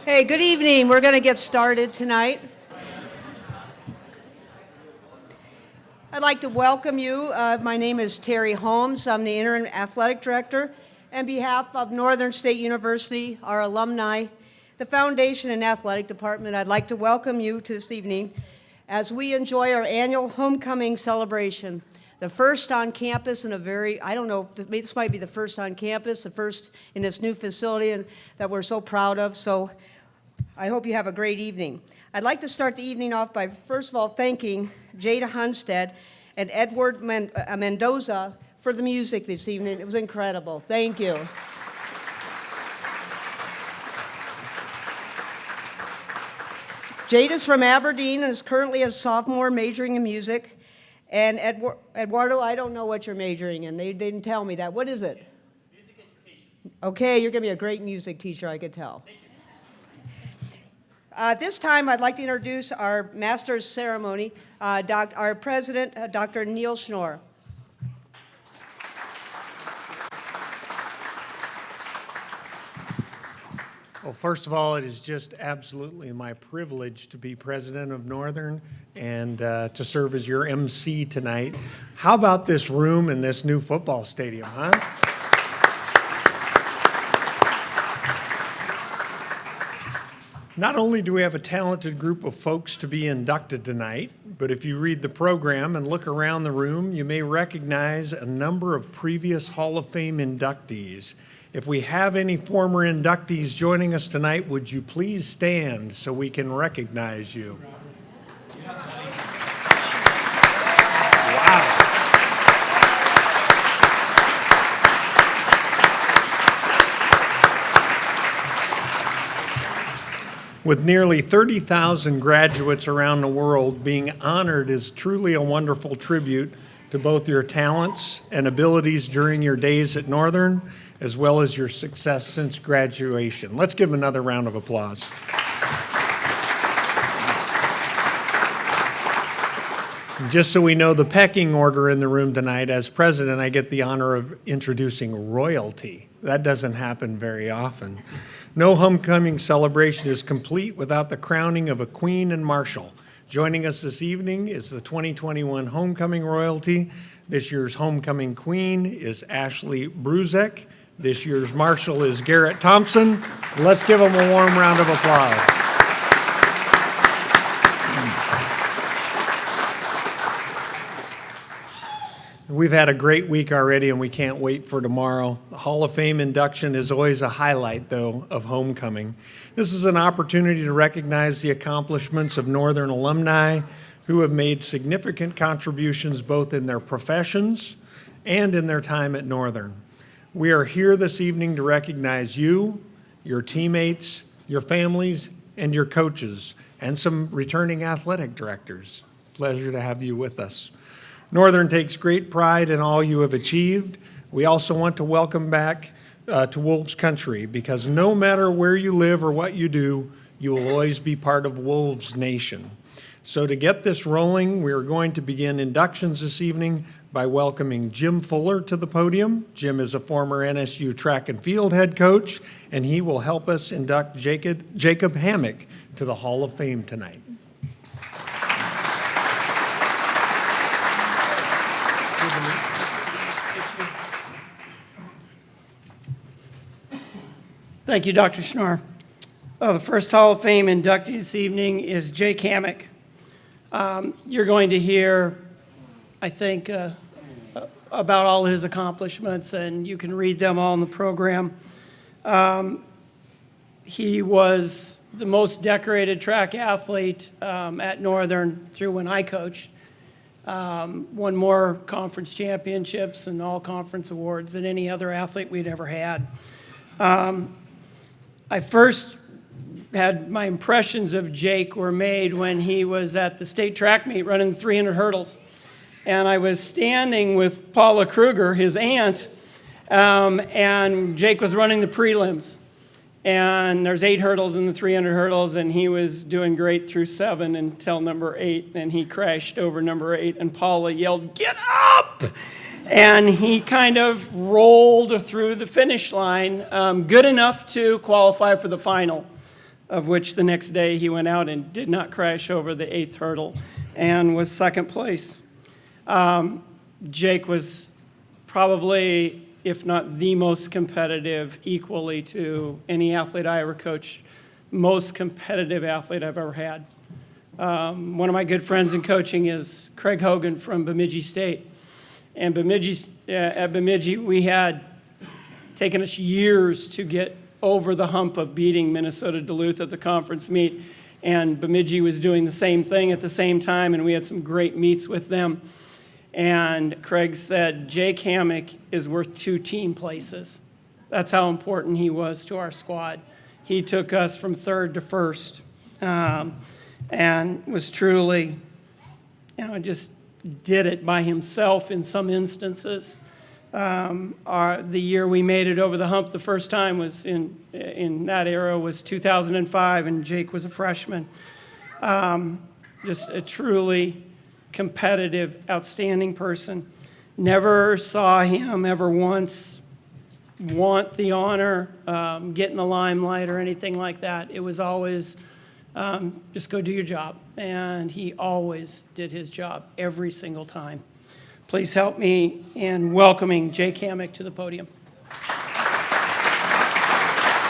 Hey, good evening. We're going to get started tonight. I'd like to welcome you. My name is Terry Holmes. I'm the interim athletic director. On behalf of Northern State University, our alumni, the foundation and athletic department, I'd like to welcome you to this evening as we enjoy our annual homecoming celebration. The first on campus in a very, I don't know, this might be the first on campus, the first in this new facility and that we're so proud of. So I hope you have a great evening. I'd like to start the evening off by, first of all, thanking Jada Hunstead and Edward Mendoza for the music this evening. It was incredible. Thank you. Jada's from Aberdeen and is currently a sophomore majoring in music. And Eduardo, I don't know what you're majoring in. They didn't tell me that. What is it? Music education. Okay, you're going to be a great music teacher, I could tell. Thank you. This time, I'd like to introduce our master's ceremony, our president, Dr. Neil Schnorr. Well, first of all, it is just absolutely my privilege to be president of Northern and to serve as your MC tonight. How about this room and this new football stadium, huh? Not only do we have a talented group of folks to be inducted tonight, but if you read the program and look around the room, you may recognize a number of previous Hall of Fame inductees. If we have any former inductees joining us tonight, would you please stand so we can recognize you? Wow. With nearly 30,000 graduates around the world, being honored is truly a wonderful tribute to both your talents and abilities during your days at Northern, as well as your success since graduation. Let's give them another round of applause. Just so we know the pecking order in the room tonight, as president, I get the honor of introducing royalty. That doesn't happen very often. No homecoming celebration is complete without the crowning of a queen and marshal. Joining us this evening is the 2021 homecoming royalty. This year's homecoming queen is Ashley Bruzek. This year's marshal is Garrett Thompson. Let's give them a warm round of applause. We've had a great week already, and we can't wait for tomorrow. The Hall of Fame induction is always a highlight, though, of homecoming. This is an opportunity to recognize the accomplishments of Northern alumni who have made significant contributions both in their professions and in their time at Northern. We are here this evening to recognize you, your teammates, your families, and your coaches, and some returning athletic directors. Pleasure to have you with us. Northern takes great pride in all you have achieved. We also want to welcome back to Wolves Country, because no matter where you live or what you do, you will always be part of Wolves Nation. So to get this rolling, we are going to begin inductions this evening by welcoming Jim Fuller to the podium. Jim is a former NSU track and field head coach, and he will help us induct Jacob Hammack to the Hall of Fame tonight. Thank you, Dr. Schnorr. The first Hall of Fame inductee this evening is Jake Hammack. You're going to hear, I think, about all his accomplishments, and you can read them all in the program. He was the most decorated track athlete at Northern through when I coached. Won more conference championships and all conference awards than any other athlete we'd ever had. I first had my impressions of Jake were made when he was at the state track meet running 300 hurdles. And I was standing with Paula Kruger, his aunt, and Jake was running the prelims. And there's 8 hurdles in the 300 hurdles, and he was doing great through 7 until number 8, and he crashed over number 8, and Paula yelled, "Get up!" And he kind of rolled through the finish line, good enough to qualify for the final. of which the next day he went out and did not crash over the 8th hurdle and was second place. Jake was probably, if not the most competitive, equally to any athlete I ever coached, most competitive athlete I've ever had. One of my good friends in coaching is Craig Hogan from Bemidji State. And at Bemidji, we had taken us years to get over the hump of beating Minnesota Duluth at the conference meet. And Bemidji was doing the same thing at the same time, and we had some great meets with them. And Craig said, Jake Hammack is worth 2 team places. That's how important he was to our squad. He took us from 3rd to 1st, and was truly, just did it by himself in some instances. The year we made it over the hump the first time was in that era was 2005, and Jake was a freshman. Just a truly competitive, outstanding person. Never saw him ever once want the honor, get in the limelight or anything like that. It was always just go do your job. And he always did his job every single time. Please help me in welcoming Jake Hammack to the podium.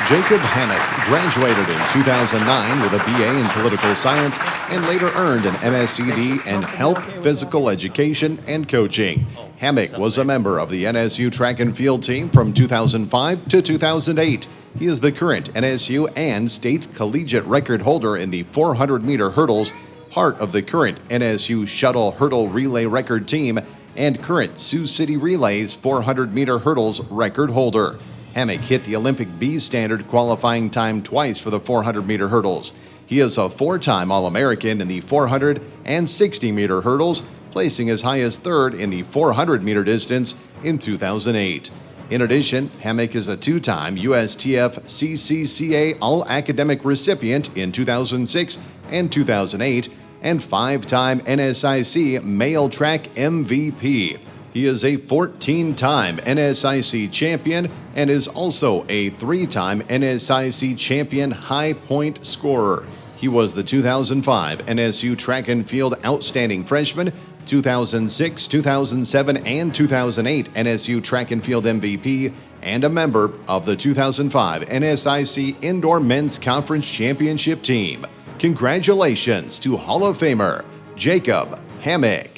Jacob Hammack graduated in 2009 with a BA in political science and later earned an MSCD in health, physical education, and coaching. Hammack was a member of the NSU track and field team from 2005 to 2008. He is the current NSU and state collegiate record holder in the 400-meter hurdles, part of the current NSU shuttle hurdle relay record team, and current Sioux City Relay's 400-meter hurdles record holder. Hammack hit the Olympic B standard qualifying time twice for the 400-meter hurdles. He is a 4-time All-American in the 400 and 60-meter hurdles, placing as high as 3rd in the 400-meter distance in 2008. In addition, Hammack is a 2-time USTF CCCA All-Academic recipient in 2006 and 2008, and 5-time NSIC Male Track MVP. He is a 14-time NSIC champion and is also a 3-time NSIC champion high point scorer. He was the 2005 NSU Track and Field Outstanding Freshman, 2006, 2007, and 2008 NSU Track and Field MVP, and a member of the 2005 NSIC Indoor Men's Conference Championship team. Congratulations to Hall of Famer Jacob Hammack.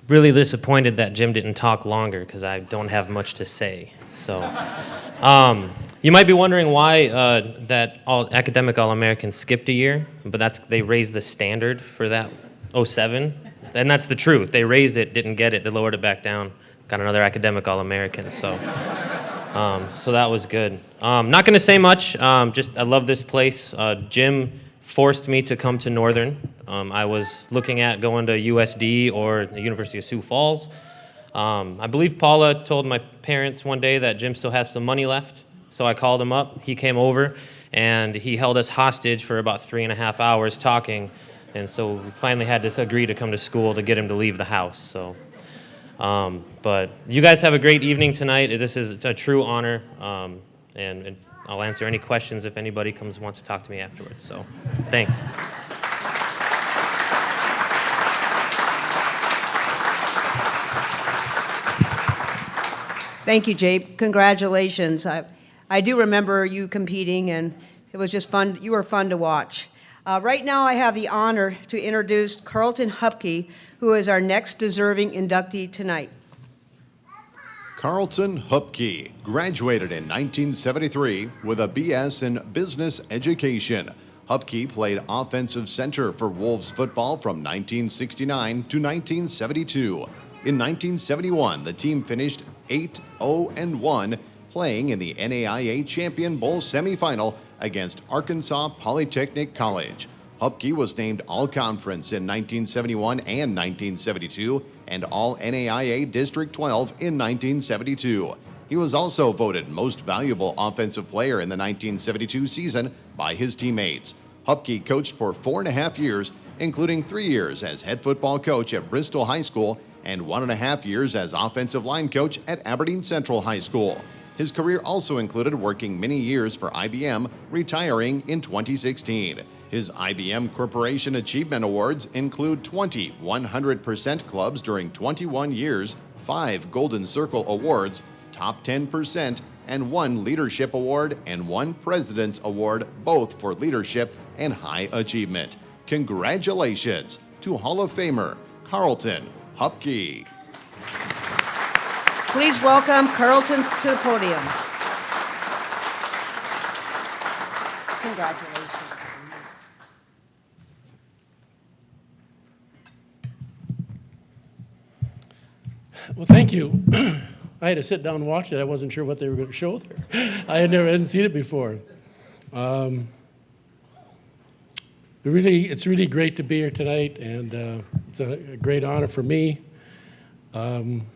Really disappointed that Jim didn't talk longer because I don't have much to say. So, you might be wondering why that academic All-American skipped a year, but they raised the standard for that 07, and that's the truth. They raised it, didn't get it, they lowered it back down, got another academic All-American. So, so that was good. Not going to say much. Just I love this place. Jim forced me to come to Northern. I was looking at going to USD or the University of Sioux Falls. I believe Paula told my parents one day that Jim still has some money left, so I called him up. He came over, and he held us hostage for about 3.5 hours talking, and so we finally had to agree to come to school to get him to leave the house. So, but you guys have a great evening tonight. This is a true honor, and I'll answer any questions if anybody wants to talk to me afterwards. So, thanks. Thank you, Jake. Congratulations. I do remember you competing, and it was just fun. You were fun to watch. Right now, I have the honor to introduce Carlton Hubke, who is our next deserving inductee tonight. Carlton Hupke graduated in 1973 with a BS in Business Education. Hupke played offensive center for Wolves football from 1969 to 1972. In 1971, the team finished 8-0-1, playing in the NAIA Champion Bowl semifinal against Arkansas Polytechnic College. Hupke was named All-Conference in 1971 and 1972, and All-NAIA District 12 in 1972. He was also voted Most Valuable Offensive Player in the 1972 season by his teammates. Hupke coached for 4.5 years, including 3 years as head football coach at Bristol High School and 1.5 years as offensive line coach at Aberdeen Central High School. His career also included working many years for IBM, retiring in 2016. His IBM Corporation Achievement Awards include 20 100% clubs during 21 years, 5 Golden Circle Awards, Top 10%, and 1 Leadership Award and 1 President's Award, both for leadership and high achievement. Congratulations to Hall of Famer Carlton Hubke. Please welcome Carlton to the podium. Congratulations. Well, thank you. I had to sit down and watch it. I wasn't sure what they were going to show there. I hadn't seen it before. It's really great to be here tonight, and it's a great honor for me in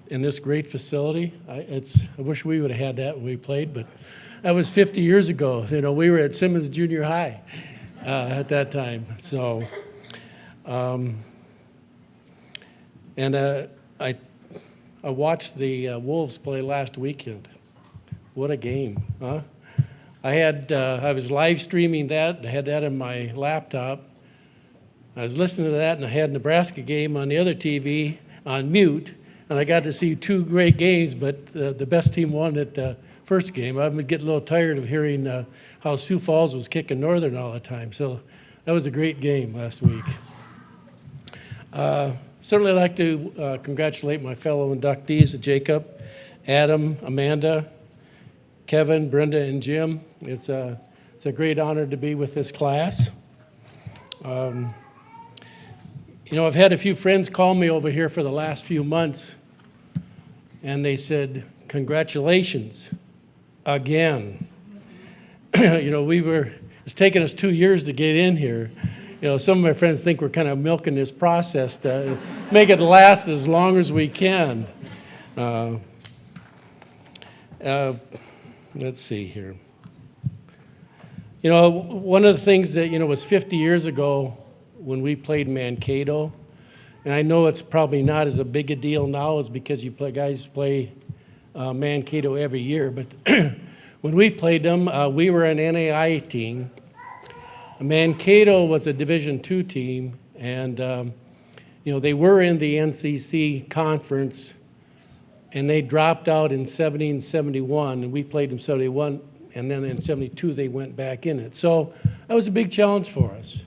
this great facility. I wish we would have had that when we played, but that was 50 years ago. You know, we were at Simmons Junior High at that time. So, I watched the Wolves play last weekend. What a game, huh? I was live streaming that. I had that on my laptop. I was listening to that, and I had Nebraska game on the other TV on mute, and I got to see 2 great games, but the best team won at the first game. I'm getting a little tired of hearing how Sioux Falls was kicking Northern all the time. So that was a great game last week. Certainly I'd like to congratulate my fellow inductees, Jacob, Adam, Amanda, Kevin, Brenda, and Jim. It's a great honor to be with this class. You know, I've had a few friends call me over here for the last few months, and they said, congratulations, again. You know, it's taken us 2 years to get in here. You know, some of my friends think we're kind of milking this process to make it last as long as we can. Let's see here. You know, one of the things that, you know, was 50 years ago when we played Mankato, and I know it's probably not as a big a deal now, is because guys play Mankato every year, but when we played them, we were an NAI team. Mankato was a Division II team, and you know, they were in the NCC conference, and they dropped out in 70 and 71, and we played in 71, and then in 72 they went back in it. So that was a big challenge for us.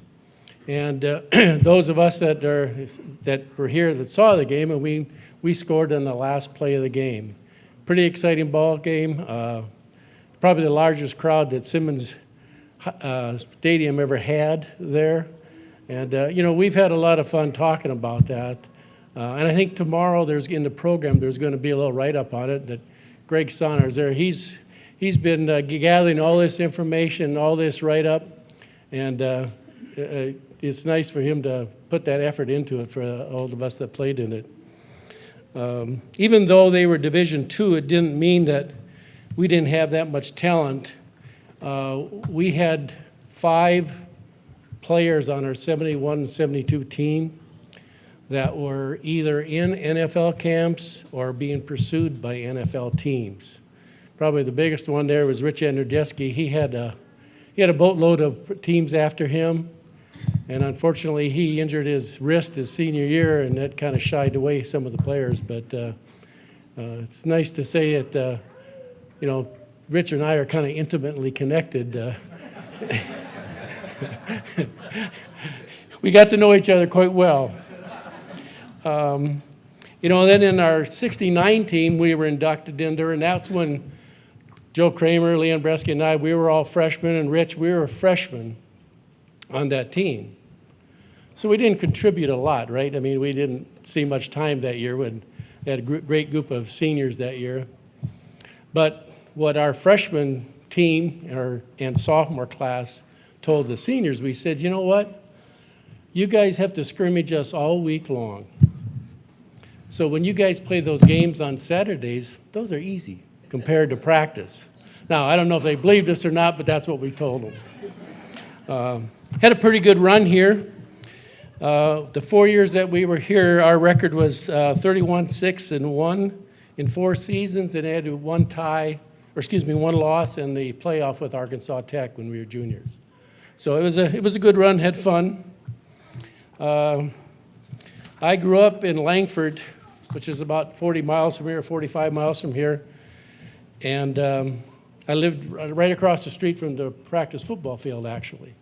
And those of us that were here that saw the game, and we scored on the last play of the game. Pretty exciting ball game. Probably the largest crowd that Simmons Stadium ever had there. And you know, we've had a lot of fun talking about that. And I think tomorrow in the program there's going to be a little write-up on it that Greg Sonner's there. He's been gathering all this information, all this write-up, and it's nice for him to put that effort into it for all of us that played in it. Even though they were Division II, it didn't mean that we didn't have that much talent. We had 5 players on our 71 and 72 team that were either in NFL camps or being pursued by NFL teams. Probably the biggest one there was Rich Anderski. He had a boatload of teams after him, and unfortunately he injured his wrist his senior year, and that kind of shied away some of the players. But it's nice to say that you know, Rich and I are kind of intimately connected. We got to know each other quite well. You know, then in our 69 team, we were inducted in there, and that's when Joe Kramer, Leon Bresky, and I, we were all freshmen, and Rich, we were freshmen on that team. So we didn't contribute a lot, right? I mean, we didn't see much time that year. We had a great group of seniors that year. But what our freshman team and sophomore class told the seniors, we said, you know what? You guys have to scrimmage us all week long. So when you guys play those games on Saturdays, those are easy compared to practice. Now, I don't know if they believed us or not, but that's what we told them. Had a pretty good run here. The 4 years that we were here, our record was 31-6-1 in 4 seasons, and had one loss in the playoff with Arkansas Tech when we were juniors. So it was a good run, had fun. I grew up in Langford, which is about 40 miles from here, 45 miles from here, and I lived right across the street from the practice football field, actually.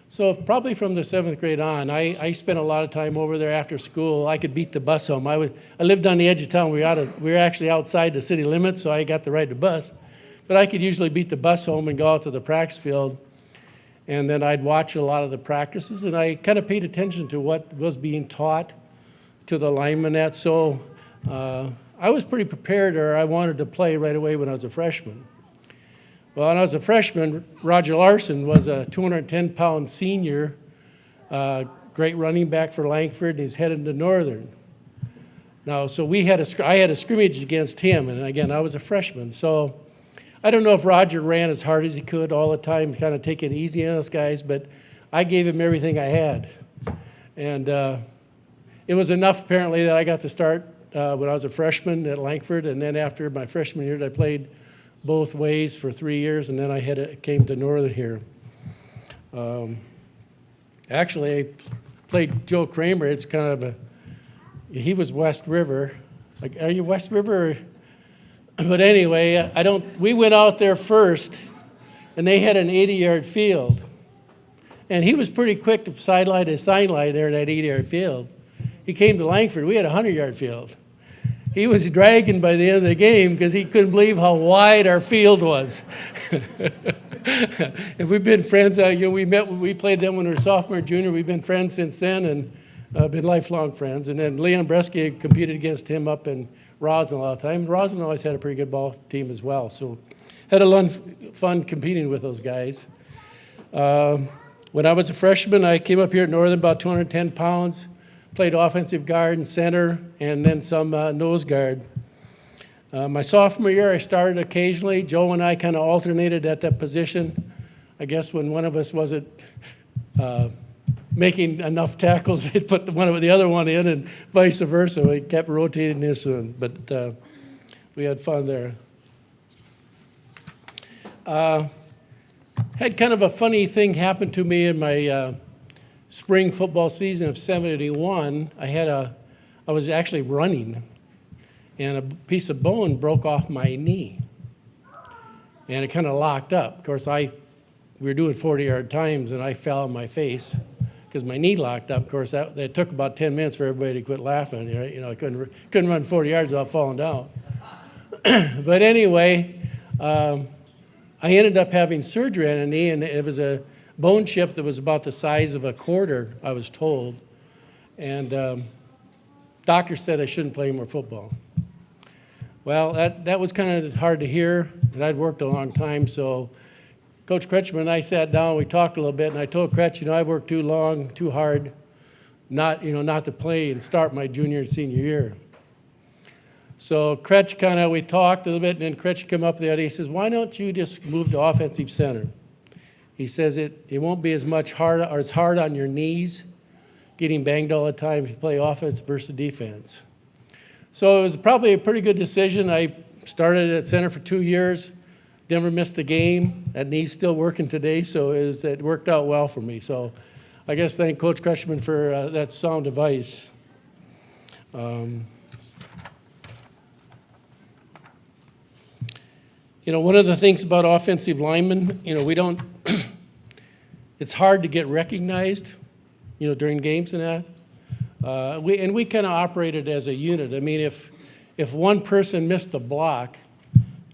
So probably from the 7th grade on, I spent a lot of time over there after school. I could beat the bus home. I lived on the edge of town. We were actually outside the city limits, so I got to ride the bus. But I could usually beat the bus home and go out to the practice field, and then I'd watch a lot of the practices, and I kind of paid attention to what was being taught to the linemen. So I was pretty prepared, or I wanted to play right away when I was a freshman. Well, when I was a freshman, Roger Larson was a 210-pound senior, great running back for Langford, and he's headed to Northern. Now, so I had a scrimmage against him, and again, I was a freshman. So I don't know if Roger ran as hard as he could all the time, kind of taking it easy on those guys, but I gave him everything I had. And it was enough, apparently, that I got to start when I was a freshman at Langford, and then after my freshman year, I played both ways for 3 years, and then I came to Northern here. Actually, I played Joe Kramer. It's kind of he was West River. Like, are you West River? But anyway, we went out there first, and they had an 80-yard field. And he was pretty quick to sideline to sideline there in that 80-yard field. He came to Langford. We had a 100-yard field. He was dragging by the end of the game because he couldn't believe how wide our field was. And we've been friends. We played them when we were sophomore and junior. We've been friends since then, and been lifelong friends. And then Leon Bresky competed against him up in Roslyn a lot of time. Roslyn always had a pretty good ball team as well. So had a lot of fun competing with those guys. When I was a freshman, I came up here at Northern, about 210 pounds. Played offensive guard and center, and then some nose guard. My sophomore year, I started occasionally. Joe and I kind of alternated at that position. I guess when one of us wasn't making enough tackles, they'd put the other one in, and vice versa. We kept rotating this one, but we had fun there. Had kind of a funny thing happen to me in my spring football season of '71. I was actually running, and a piece of bone broke off my knee, and it kind of locked up. Of course, we were doing 40-yard times, and I fell on my face because my knee locked up. Of course, that took about 10 minutes for everybody to quit laughing. I couldn't run 40 yards without falling down. But anyway, I ended up having surgery on a knee, and it was a bone chip that was about the size of a quarter, I was told. And doctor said I shouldn't play more football. Well, that was kind of hard to hear, and I'd worked a long time, so Coach Kretschmann and I sat down, we talked a little bit, and I told Kretsch, I've worked too long, too hard, not to play and start my junior and senior year. So Kretsch we talked a little bit, and then Kretsch came up there, he says, why don't you just move to offensive center? He says it won't be as hard on your knees, getting banged all the time if you play offense versus defense. So it was probably a pretty good decision. I started at center for 2 years, never missed a game. That knee's still working today, so it worked out well for me. So I guess thank Coach Kretschmann for that sound advice. One of the things about offensive linemen, we don't, it's hard to get recognized, during games and that. We kind of operated as a unit. I mean, if one person missed a block,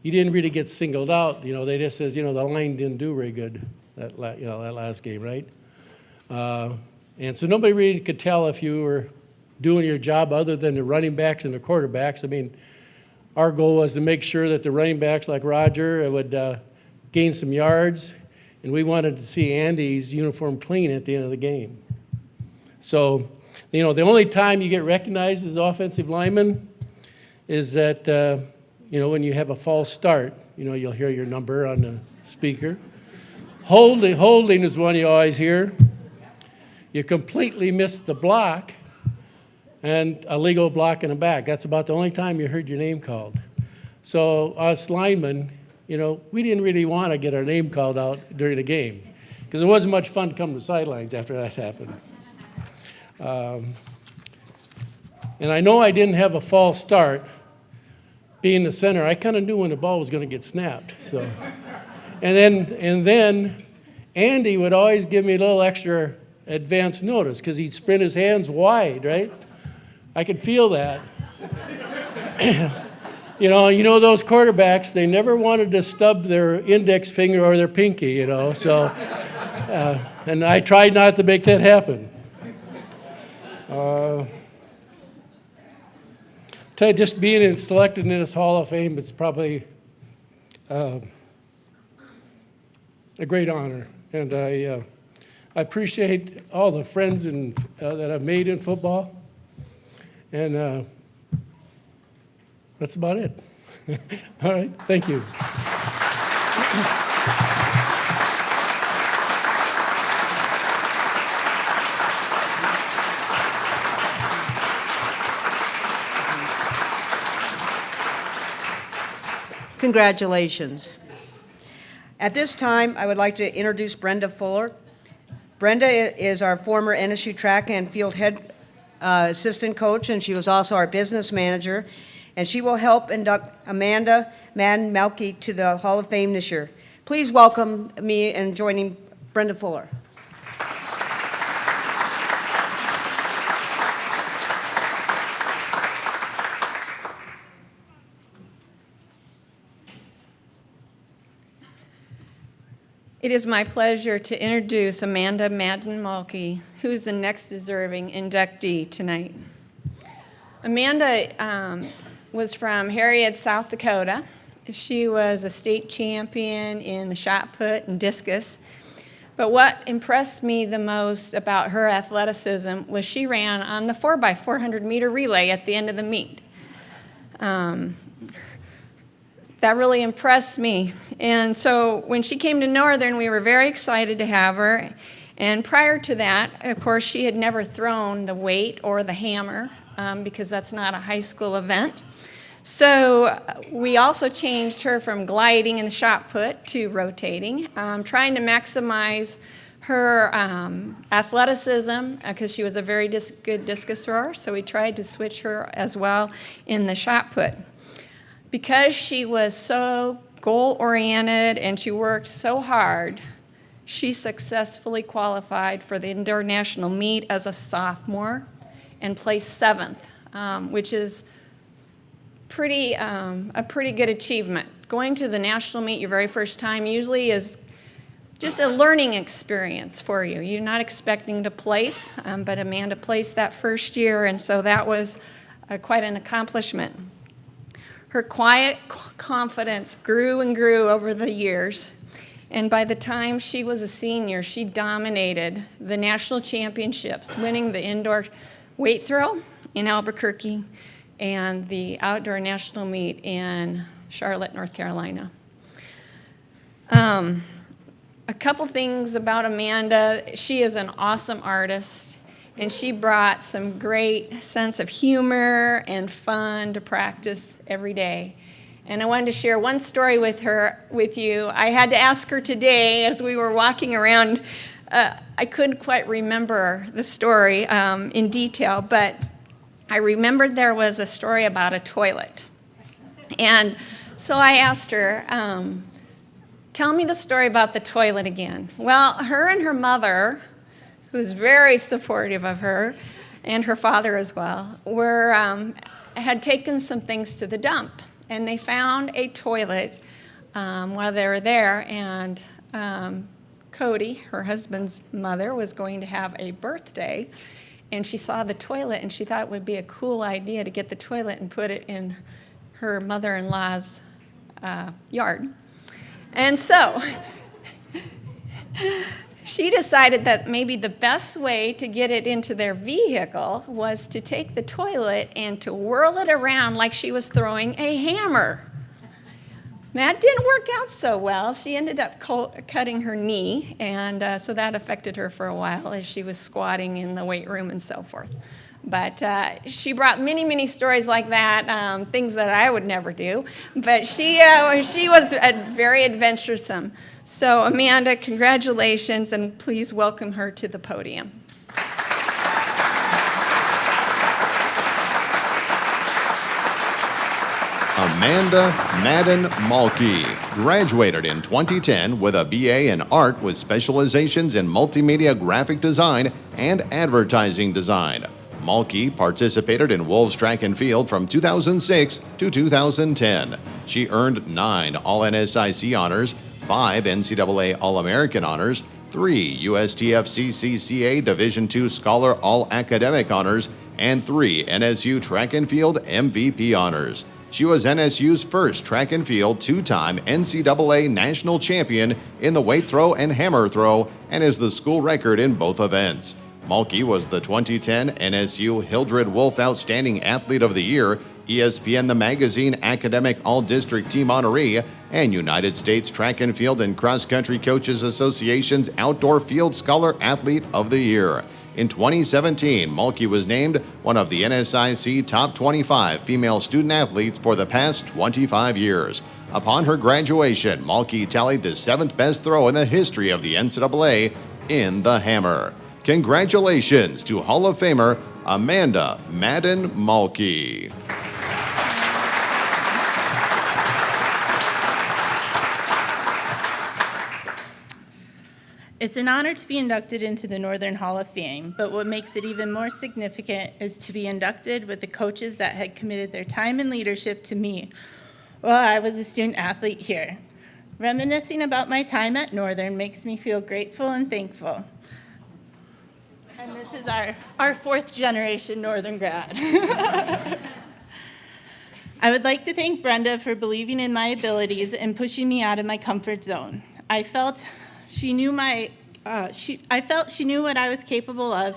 you didn't really get singled out. They just says, the line didn't do very good that last game, right? And so nobody really could tell if you were doing your job other than the running backs and the quarterbacks. I mean, our goal was to make sure that the running backs like Roger would gain some yards, and we wanted to see Andy's uniform clean at the end of the game. So, the only time you get recognized as an offensive lineman is that, when you have a false start, you'll hear your number on the speaker. Holding is one you always hear. you completely missed the block and a legal block in the back. That's about the only time you heard your name called. So us linemen, you know, we didn't really want to get our name called out during the game because it wasn't much fun to come to the sidelines after that happened. And I know I didn't have a false start. Being the center, I kind of knew when the ball was going to get snapped. So, and then Andy would always give me a little extra advance notice because he'd sprint his hands wide, right? I could feel that. You know those quarterbacks, they never wanted to stub their index finger or their pinky, you know. So, and I tried not to make that happen. Tell you, just being selected in this Hall of Fame, it's probably a great honor. And I appreciate all the friends that I've made in football. And that's about it. All right, thank you. Congratulations. At this time, I would like to introduce Brenda Fuller. Brenda is our former NSU track and field head assistant coach, and she was also our business manager. And she will help induct Amanda Madden Mulkey to the Hall of Fame this year. Please welcome me in joining Brenda Fuller. It is my pleasure to introduce Amanda Madden Mulkey, who's the next deserving inductee tonight. Amanda was from Harriet, South Dakota. She was a state champion in the shot put and discus. But what impressed me the most about her athleticism was she ran on the 4x400 meter relay at the end of the meet. That really impressed me. And so when she came to Northern, we were very excited to have her. And prior to that, of course, she had never thrown the weight or the hammer because that's not a high school event. So we also changed her from gliding in the shot put to rotating, trying to maximize her athleticism because she was a very good discus thrower. So we tried to switch her as well in the shot put. Because she was so goal-oriented and she worked so hard, she successfully qualified for the indoor national meet as a sophomore and placed 7th, which is a pretty good achievement. Going to the national meet your very first time usually is just a learning experience for you. You're not expecting to place, but Amanda placed that first year, and so that was quite an accomplishment. Her quiet confidence grew and grew over the years, and by the time she was a senior, she dominated the national championships, winning the indoor weight throw in Albuquerque and the outdoor national meet in Charlotte, North Carolina. A couple things about Amanda. She is an awesome artist, and she brought some great sense of humor and fun to practice every day. And I wanted to share one story with you. I had to ask her today as we were walking around. I couldn't quite remember the story in detail, but I remembered there was a story about a toilet. And so I asked her, tell me the story about the toilet again. Well, her and her mother, who's very supportive of her, and her father as well, had taken some things to the dump. And they found a toilet while they were there, and Cody, her husband's mother, was going to have a birthday, and she saw the toilet, and she thought it would be a cool idea to get the toilet and put it in her mother-in-law's yard. And so she decided that maybe the best way to get it into their vehicle was to take the toilet and to whirl it around like she was throwing a hammer. That didn't work out so well. She ended up cutting her knee, and so that affected her for a while as she was squatting in the weight room and so forth. But she brought many, many stories like that, things that I would never do. But she was very adventuresome. So Amanda, congratulations, and please welcome her to the podium. Amanda Madden Mulkey graduated in 2010 with a BA in art with specializations in multimedia graphic design and advertising design. Mulkey participated in Wolves track and field from 2006 to 2010. She earned 9 All-NSIC honors, 5 NCAA All-American honors, 3 USTFCCCA Division II Scholar All-Academic honors, and 3 NSU track and field MVP honors. She was NSU's first track and field 2-time NCAA national champion in the weight throw and hammer throw and is the school record in both events. Mulkey was the 2010 NSU Hildred Wolf Outstanding Athlete of the Year, ESPN The Magazine Academic All-District Team Honoree, and United States Track and Field and Cross Country Coaches Association's Outdoor Field Scholar Athlete of the Year. In 2017, Mulkey was named one of the NSIC Top 25 Female Student Athletes for the past 25 years. Upon her graduation, Mulkey tallied the 7th best throw in the history of the NCAA in the hammer. Congratulations to Hall of Famer Amanda Madden Mulkey. It's an honor to be inducted into the Northern Hall of Fame, but what makes it even more significant is to be inducted with the coaches that had committed their time and leadership to me while I was a student athlete here. Reminiscing about my time at Northern makes me feel grateful and thankful. And this is our 4th generation Northern grad. I would like to thank Brenda for believing in my abilities and pushing me out of my comfort zone. I felt she knew what I was capable of.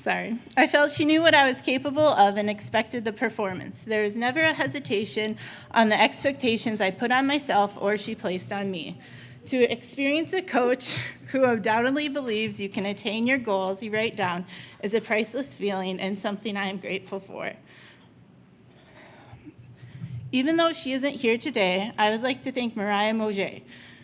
I felt she knew what I was capable of and expected the performance. There was never a hesitation on the expectations I put on myself or she placed on me. To experience a coach who undoubtedly believes you can attain your goals you write down is a priceless feeling and something I am grateful for. Even though she isn't here today, I would like to thank Mariah Monge.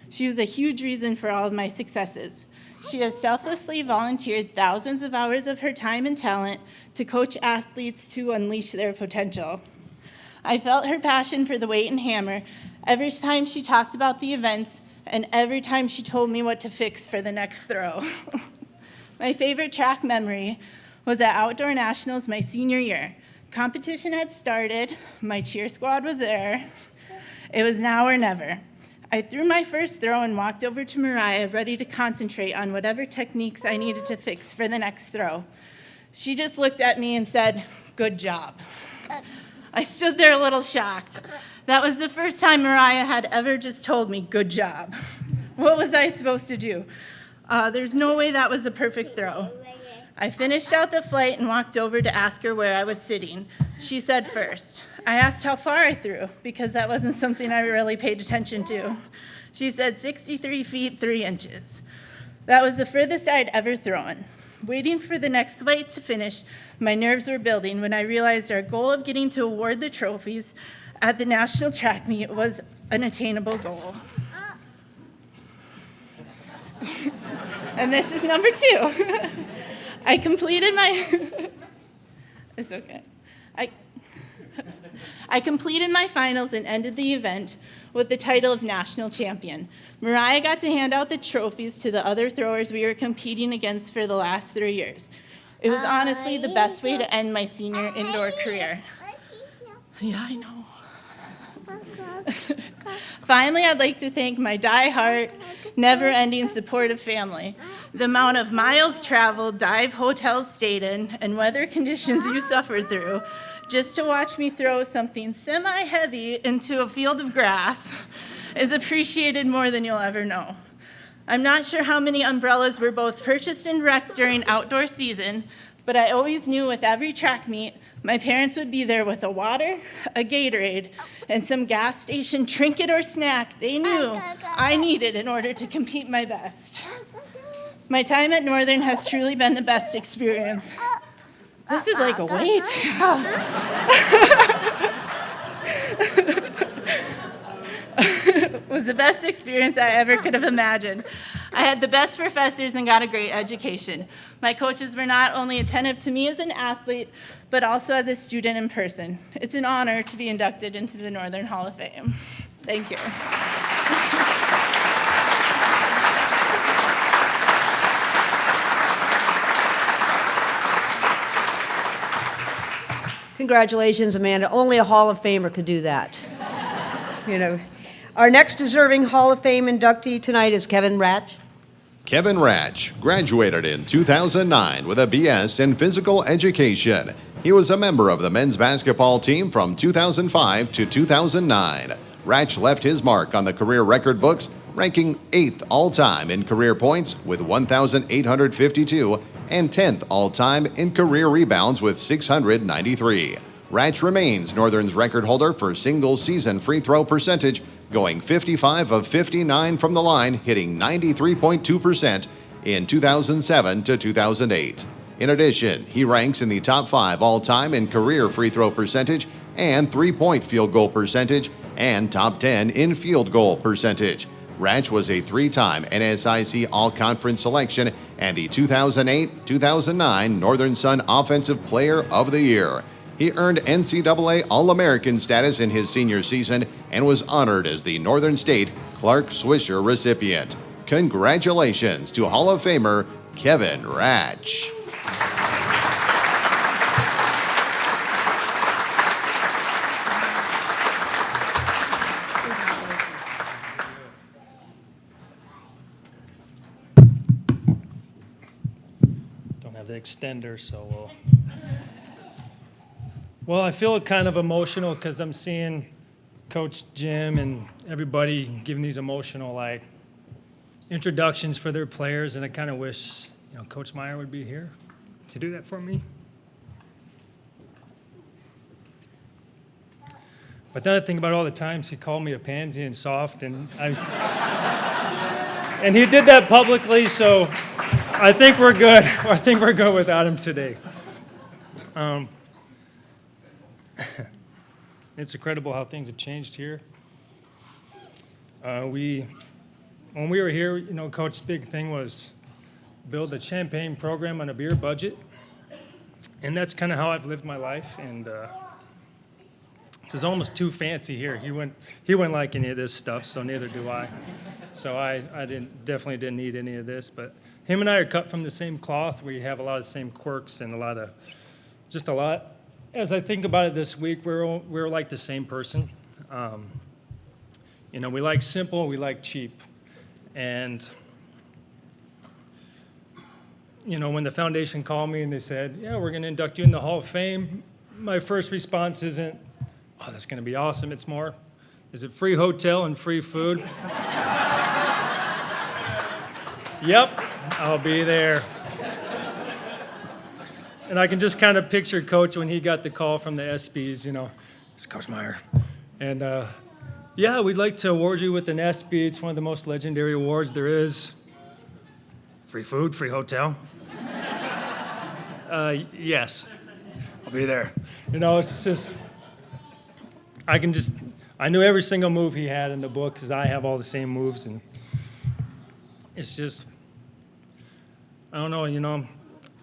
She was a huge reason for all of my successes. She has selflessly volunteered thousands of hours of her time and talent to coach athletes to unleash their potential. I felt her passion for the weight and hammer every time she talked about the events and every time she told me what to fix for the next throw. My favorite track memory was at Outdoor Nationals my senior year. Competition had started, my cheer squad was there. It was now or never. I threw my first throw and walked over to Mariah, ready to concentrate on whatever techniques I needed to fix for the next throw. She just looked at me and said, "Good job." I stood there a little shocked. That was the first time Mariah had ever just told me, "Good job." What was I supposed to do? There's no way that was a perfect throw. I finished out the flight and walked over to ask her where I was sitting. She said first. I asked how far I threw, because that wasn't something I really paid attention to. She said 63 feet, 3 inches. That was the furthest I'd ever thrown. Waiting for the next flight to finish, my nerves were building when I realized our goal of getting to award the trophies at the national track meet was an attainable goal. And this is number 2. I completed my... It's okay. I completed my finals and ended the event with the title of national champion. Mariah got to hand out the trophies to the other throwers we were competing against for the last 3 years. It was honestly the best way to end my senior indoor career. Yeah, I know. Finally, I'd like to thank my die-hard, never-ending supportive family. The amount of miles traveled, dive hotels stayed in, and weather conditions you suffered through just to watch me throw something semi-heavy into a field of grass is appreciated more than you'll ever know. I'm not sure how many umbrellas were both purchased and wrecked during outdoor season, but I always knew with every track meet, My parents would be there with a water, a Gatorade, and some gas station trinket or snack they knew I needed in order to compete my best. My time at Northern has truly been the best experience. This is like a weight. It was the best experience I ever could have imagined. I had the best professors and got a great education. My coaches were not only attentive to me as an athlete, but also as a student in person. It's an honor to be inducted into the Northern Hall of Fame. Thank you. Congratulations, Amanda. Only a Hall of Famer could do that. You know. Our next deserving Hall of Fame inductee tonight is Kevin Ratch. Kevin Ratch graduated in 2009 with a BS in physical education. He was a member of the men's basketball team from 2005 to 2009. Ratch left his mark on the career record books, ranking 8th all-time in career points with 1,852 and 10th all-time in career rebounds with 693. Ratch remains Northern's record holder for single-season free throw percentage, going 55 of 59 from the line, hitting 93.2% in 2007 to 2008. In addition, he ranks in the top 5 all-time in career free throw percentage and three-point field goal percentage, and top 10 in field goal percentage. Ratch was a 3-time NSIC All-Conference selection and the 2008-2009 Northern Sun Offensive Player of the Year. He earned NCAA All-American status in his senior season and was honored as the Northern State Clark Swisher recipient. Congratulations to Hall of Famer Kevin Ratch. Don't have the extender, so well, I feel kind of emotional because I'm seeing Coach Jim and everybody giving these emotional like introductions for their players, and I kind of wish Coach Meyer would be here to do that for me. But then I think about all the times he called me a pansy and soft, and and he did that publicly, so I think we're good. I think we're good without him today. It's incredible how things have changed here. When we were here, Coach's big thing was build a champagne program on a beer budget, and that's kind of how I've lived my life. And this is almost too fancy here. He wouldn't like any of this stuff, so neither do I. So I definitely didn't need any of this. But him and I are cut from the same cloth. We have a lot of the same quirks and a lot. As I think about it this week, we're like the same person. We like simple, we like cheap. And, when the foundation called me and they said, yeah, we're going to induct you in the Hall of Fame, my first response isn't, oh, that's going to be awesome. It's more, is it free hotel and free food? Yep, I'll be there. And I can just kind of picture Coach when he got the call from the ESPYs, it's Coach Meyer. And yeah, we'd like to award you with an ESPY. It's one of the most legendary awards there is. Free food, free hotel. Yes, I'll be there. It's just, I knew every single move he had in the book because I have all the same moves. And it's just, I don't know,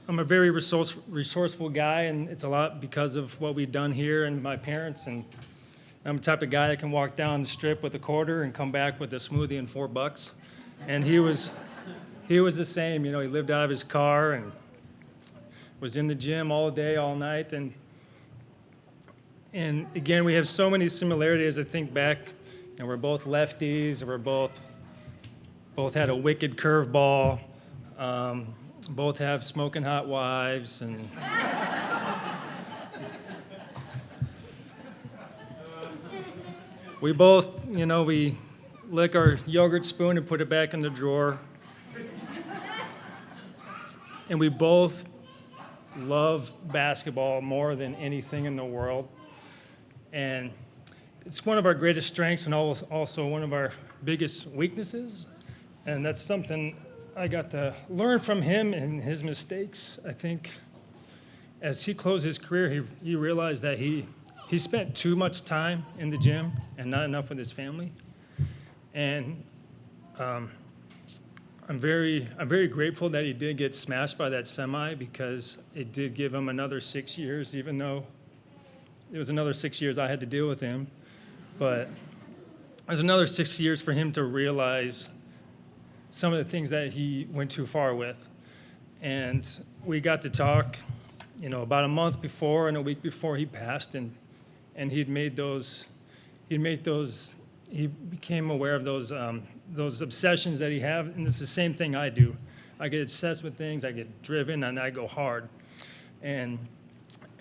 I'm a very resourceful guy, and it's a lot because of what we've done here and my parents. And I'm the type of guy that can walk down the strip with a quarter and come back with a smoothie and $4. And he was the same. He lived out of his car and was in the gym all day, all night. And again, we have so many similarities. I think back, we're both lefties. We're both had a wicked curveball. Both have smoking hot wives, and we both, we lick our yogurt spoon and put it back in the drawer. And we both love basketball more than anything in the world. And it's one of our greatest strengths and also one of our biggest weaknesses. And that's something I got to learn from him and his mistakes. I think as he closed his career, he realized that he spent too much time in the gym and not enough with his family. And I'm very grateful that he did get smashed by that semi, because it did give him another 6 years, even though it was another 6 years I had to deal with him. But there's another 6 years for him to realize some of the things that he went too far with. And we got to talk, about a month before and a week before he passed, and he became aware of those obsessions that he had, and it's the same thing I do. I get obsessed with things, I get driven, and I go hard. And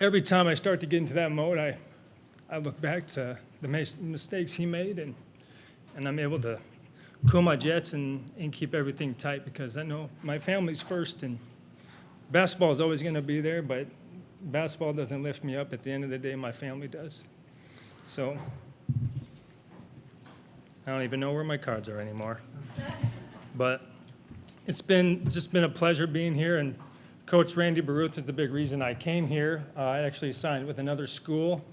every time I start to get into that mode, I look back to the mistakes he made, and I'm able to cool my jets and keep everything tight, because I know my family's first, and basketball is always going to be there, but basketball doesn't lift me up. At the end of the day, my family does. So I don't even know where my cards are anymore. But it's just been a pleasure being here, and Coach Randy Baruth is the big reason I came here. I actually signed with another school,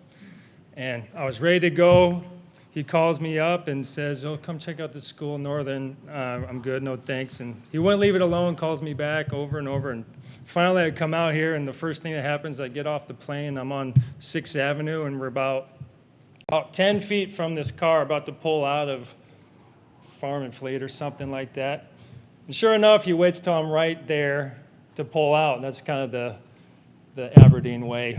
and I was ready to go. He calls me up and says, "Oh, come check out the school, Northern." I'm good, no thanks. And he wouldn't leave it alone, calls me back over and over. And finally, I come out here, and the first thing that happens, I get off the plane. I'm on 6th Avenue, and we're about 10 feet from this car about to pull out of Farm and Fleet or something like that. And sure enough, he waits till I'm right there to pull out. And that's kind of the Aberdeen way.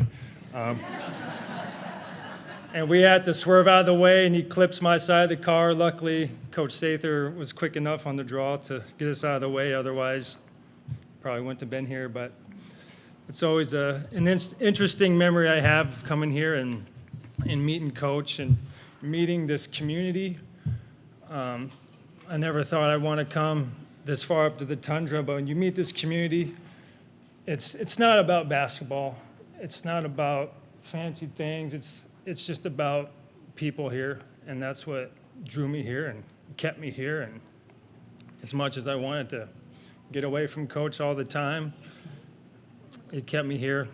And we had to swerve out of the way, and he clips my side of the car. Luckily, Coach Sather was quick enough on the draw to get us out of the way. Otherwise, probably wouldn't have been here. But it's always an interesting memory I have coming here and meeting Coach and meeting this community. I never thought I'd want to come this far up to the tundra, but when you meet this community, it's not about basketball. It's not about fancy things. It's just about people here, and that's what drew me here and kept me here. And as much as I wanted to get away from Coach all the time, it kept me here.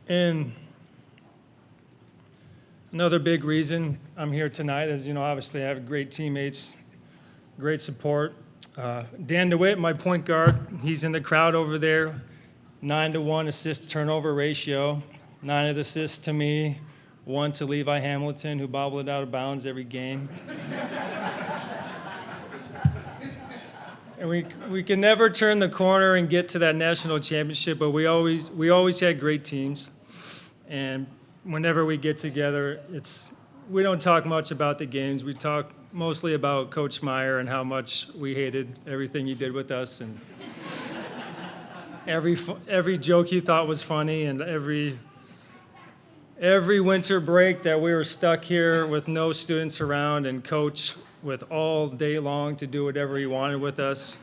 And another big reason I'm here tonight is, obviously I have great teammates, great support. Dan DeWitt, my point guard, he's in the crowd over there. 9-to-1 assist-turnover ratio. 9 of the assists to me, 1 to Levi Hamilton, who bobbled it out of bounds every game. And we can never turn the corner and get to that national championship, but we always had great teams. And whenever we get together, we don't talk much about the games. We talk mostly about Coach Meyer and how much we hated everything he did with us, and every joke he thought was funny, and every winter break that we were stuck here with no students around and Coach with all day long to do whatever he wanted with us.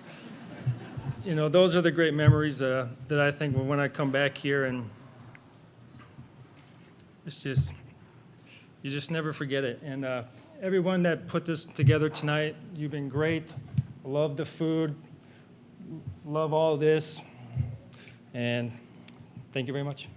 Those are the great memories that I think when I come back here, and you just never forget it. And everyone that put this together tonight, you've been great. Love the food, love all this, and thank you very much.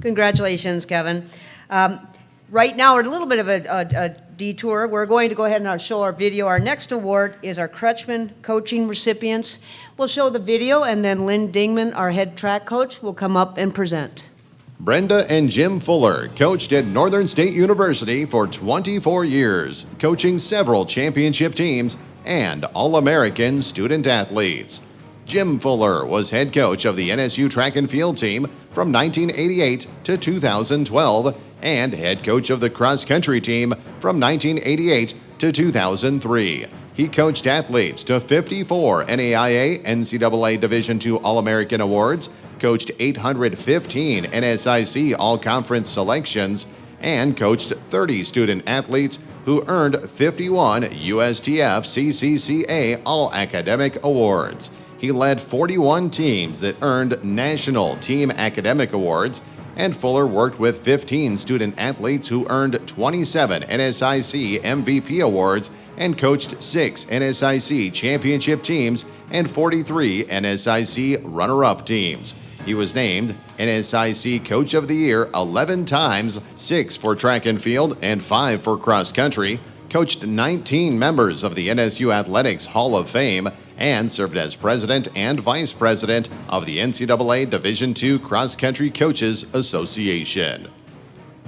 Congratulations, Kevin. Right now, we're at a little bit of a detour. We're going to go ahead and show our video. Our next award is our Kretschmann Coaching recipients. We'll show the video, and then Lynn Dingman, our head track coach, will come up and present. Brenda and Jim Fuller coached at Northern State University for 24 years, coaching several championship teams and All-American student athletes. Jim Fuller was head coach of the NSU track and field team from 1988 to 2012 and head coach of the cross-country team from 1988 to 2003. He coached athletes to 54 NAIA NCAA Division II All-American awards, coached 815 NSIC All-Conference selections, and coached 30 student athletes who earned 51 USTF CCCA All-Academic Awards. He led 41 teams that earned National Team Academic Awards, and Fuller worked with 15 student athletes who earned 27 NSIC MVP awards and coached 6 NSIC championship teams and 43 NSIC runner-up teams. He was named NSIC Coach of the Year 11 times, 6 for track and field and 5 for cross country, coached 19 members of the NSU Athletics Hall of Fame, and served as president and vice president of the NCAA Division II Cross Country Coaches Association.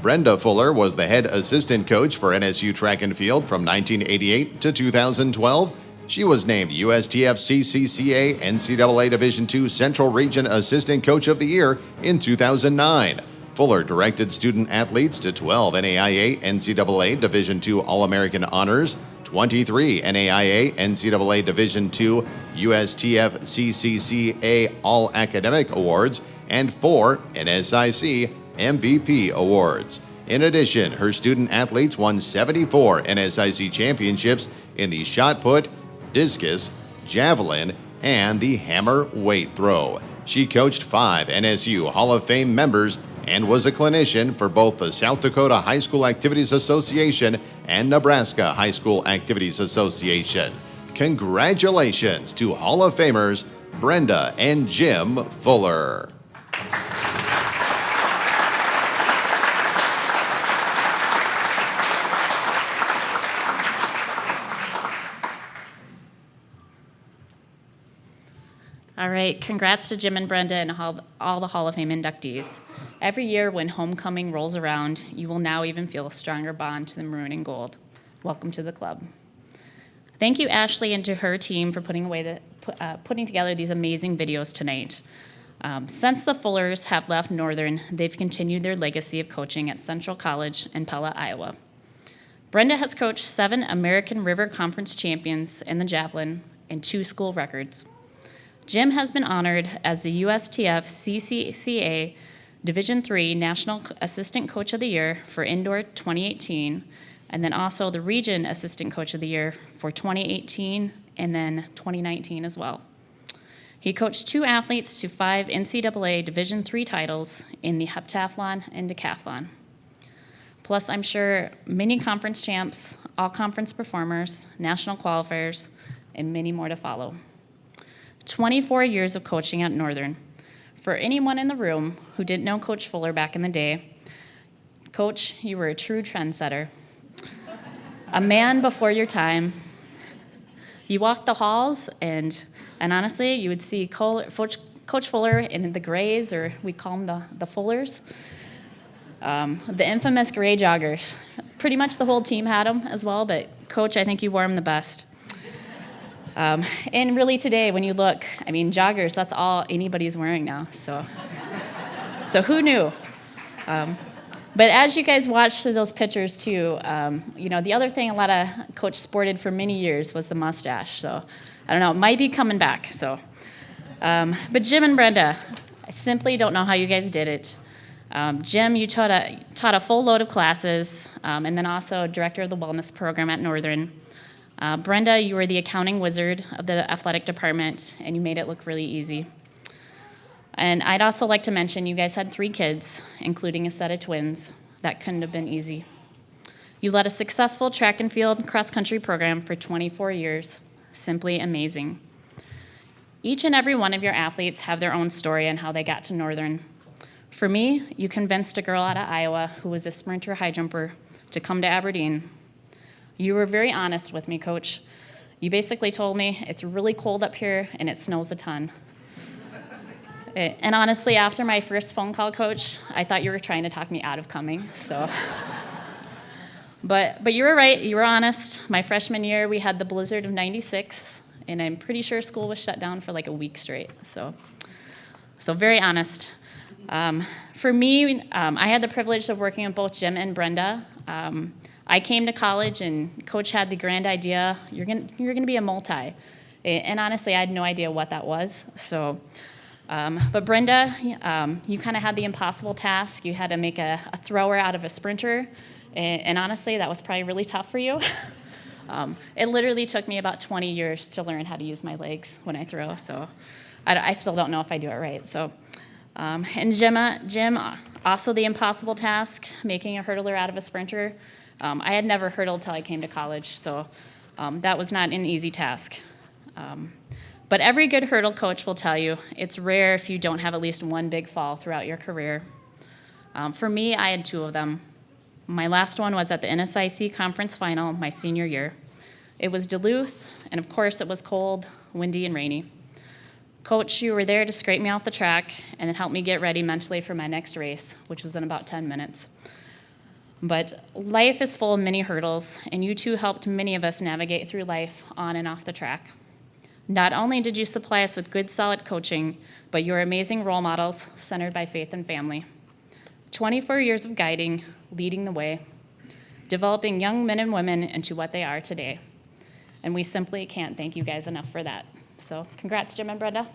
Brenda Fuller was the head assistant coach for NSU track and field from 1988 to 2012. She was named USTF CCCA NCAA Division II Central Region Assistant Coach of the Year in 2009. Fuller directed student athletes to 12 NAIA NCAA Division II All-American Honors, 23 NAIA NCAA Division II USTF CCCA All-Academic Awards, and 4 NSIC MVP Awards. In addition, her student athletes won 74 NSIC championships in the shot put, discus, javelin, and the hammer weight throw. She coached 5 NSU Hall of Fame members and was a clinician for both the South Dakota High School Activities Association and Nebraska High School Activities Association. Congratulations to Hall of Famers Brenda and Jim Fuller. All right, congrats to Jim and Brenda and all the Hall of Fame inductees. Every year when homecoming rolls around, you will now even feel a stronger bond to the maroon and gold. Welcome to the club. Thank you, Ashley, and to her team for putting together these amazing videos tonight. Since the Fullers have left Northern, they've continued their legacy of coaching at Central College in Pella, Iowa. Brenda has coached 7 American River Conference champions in the javelin and 2 school records. Jim has been honored as the USTF CCCA Division III National Assistant Coach of the Year for Indoor 2018, and then also the Region Assistant Coach of the Year for 2018 and then 2019 as well. He coached 2 athletes to 5 NCAA Division III titles in the heptathlon and decathlon. Plus, I'm sure many conference champs, all-conference performers, national qualifiers, and many more to follow. 24 years of coaching at Northern. For anyone in the room who didn't know Coach Fuller back in the day, Coach, you were a true trendsetter. A man before your time. You walked the halls, and honestly, you would see Coach Fuller in the grays, or we call them the Fullers. The infamous gray joggers. Pretty much the whole team had them as well, but Coach, I think you wore them the best. And really today, when you look, I mean, joggers, that's all anybody's wearing now, so who knew? But as you guys watched those pictures too, you know, the other thing a lot of Coach sported for many years was the mustache, so I don't know, it might be coming back, so. But Jim and Brenda, I simply don't know how you guys did it. Jim, you taught a full load of classes, and then also director of the wellness program at Northern. Brenda, you were the accounting wizard of the athletic department, and you made it look really easy. And I'd also like to mention you guys had 3 kids, including a set of twins. That couldn't have been easy. You led a successful track and field cross-country program for 24 years. Simply amazing. Each and every one of your athletes have their own story on how they got to Northern. For me, you convinced a girl out of Iowa who was a sprinter high jumper to come to Aberdeen. You were very honest with me, Coach. You basically told me, it's really cold up here and it snows a ton. And honestly, after my first phone call, Coach, I thought you were trying to talk me out of coming, so. But you were right, you were honest. My freshman year, we had the blizzard of '96, and I'm pretty sure school was shut down for like a week straight, so very honest. For me, I had the privilege of working with both Jim and Brenda. I came to college and Coach had the grand idea, you're gonna be a multi. And honestly, I had no idea what that was. So But Brenda, you kind of had the impossible task. You had to make a thrower out of a sprinter. And honestly, that was probably really tough for you. It literally took me about 20 years to learn how to use my legs when I throw. So I still don't know if I do it right. So, and Jim, also the impossible task, making a hurdler out of a sprinter. I had never hurdled till I came to college. So that was not an easy task. But every good hurdle coach will tell you it's rare if you don't have at least one big fall throughout your career. For me, I had 2 of them. My last one was at the NSIC conference final my senior year. It was Duluth, and of course it was cold, windy, and rainy. Coach, you were there to scrape me off the track and then help me get ready mentally for my next race, which was in about 10 minutes. But life is full of many hurdles, and you two helped many of us navigate through life on and off the track. Not only did you supply us with good, solid coaching, but you were amazing role models centered by faith and family. 24 years of guiding, leading the way, developing young men and women into what they are today. And we simply can't thank you guys enough for that. So congrats, Jim and Brenda.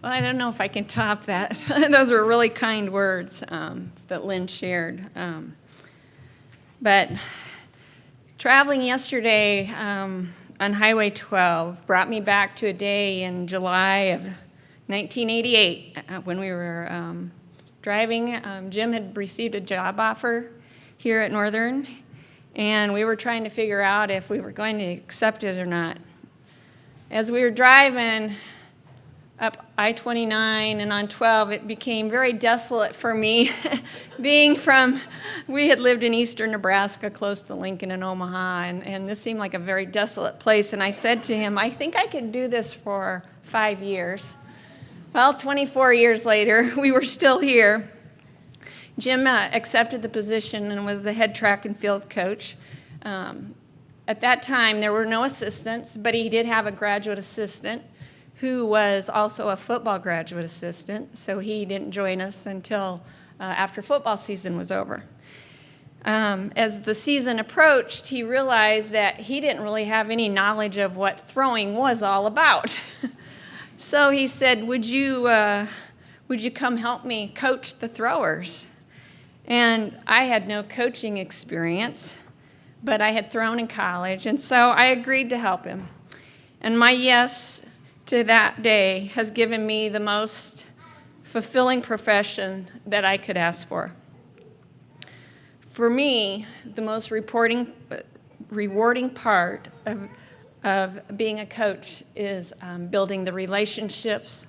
Well, I don't know if I can top that. Those were really kind words that Lynn shared. But traveling yesterday on Highway 12 brought me back to a day in July of 1988 when we were driving. Jim had received a job offer here at Northern, and we were trying to figure out if we were going to accept it or not. As we were driving up I-29 and on 12, it became very desolate for me. We had lived in eastern Nebraska close to Lincoln and Omaha, and this seemed like a very desolate place. And I said to him, I think I could do this for 5 years. Well, 24 years later, we were still here. Jim accepted the position and was the head track and field coach. At that time, there were no assistants, but he did have a graduate assistant who was also a football graduate assistant, so he didn't join us until after football season was over. As the season approached, he realized that he didn't really have any knowledge of what throwing was all about. So he said, would you come help me coach the throwers? And I had no coaching experience, but I had thrown in college, and so I agreed to help him. And my yes to that day has given me the most fulfilling profession that I could ask for. For me, the most rewarding part of being a coach is building the relationships.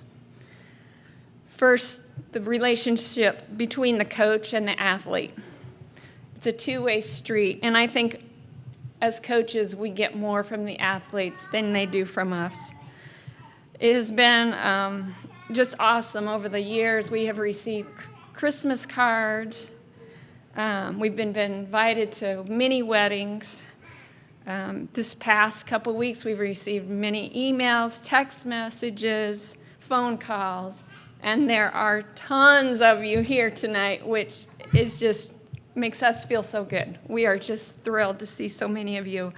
First, the relationship between the coach and the athlete. It's a two-way street, and I think as coaches, we get more from the athletes than they do from us. It has been just awesome over the years. We have received Christmas cards. We've been invited to many weddings. This past couple weeks, we've received many emails, text messages, phone calls, and there are tons of you here tonight, which is just makes us feel so good. We are just thrilled to see so many of you.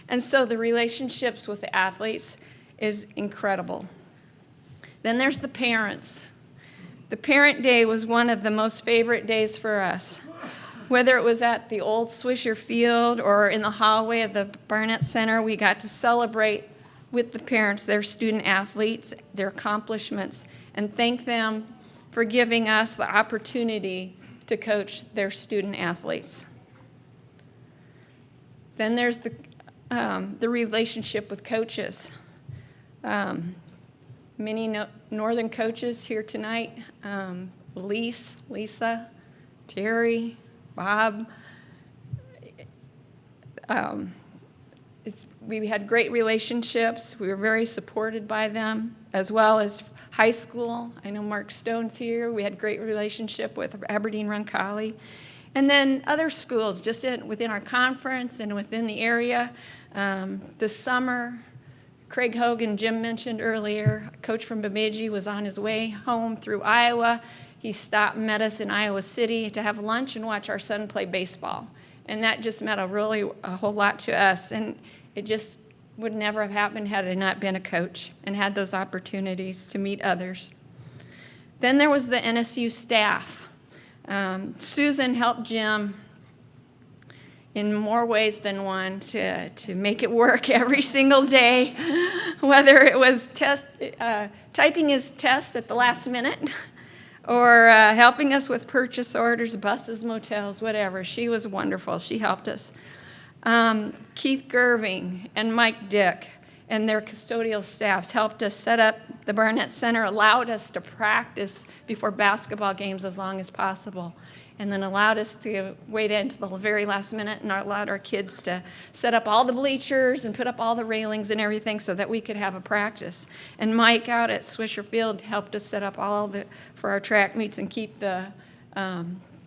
And so the relationships with the athletes is incredible. Then there's the parents. The parent day was one of the most favorite days for us. Whether it was at the old Swisher Field or in the hallway of the Barnett Center, we got to celebrate with the parents, their student athletes, their accomplishments, and thank them for giving us the opportunity to coach their student athletes. Then there's the relationship with coaches. Many Northern coaches here tonight, Lisa, Terry, Bob. We had great relationships. We were very supported by them, as well as high school. I know Mark Stone's here. We had a great relationship with Aberdeen Roncalli. And then other schools just within our conference and within the area. This summer, Craig Hogan, Jim mentioned earlier, a coach from Bemidji was on his way home through Iowa. He stopped and met us in Iowa City to have lunch and watch our son play baseball. And that just meant a whole lot to us. And it just would never have happened had I not been a coach and had those opportunities to meet others. Then there was the NSU staff. Susan helped Jim in more ways than one to make it work every single day, whether it was typing his tests at the last minute or helping us with purchase orders, buses, motels, whatever. She was wonderful. She helped us. Keith Gerving and Mike Dick and their custodial staffs helped us set up the Barnett Center, allowed us to practice before basketball games as long as possible, and then allowed us to wait until the very last minute and allowed our kids to set up all the bleachers and put up all the railings and everything so that we could have a practice. And Mike out at Swisher Field helped us set up for our track meets and keep the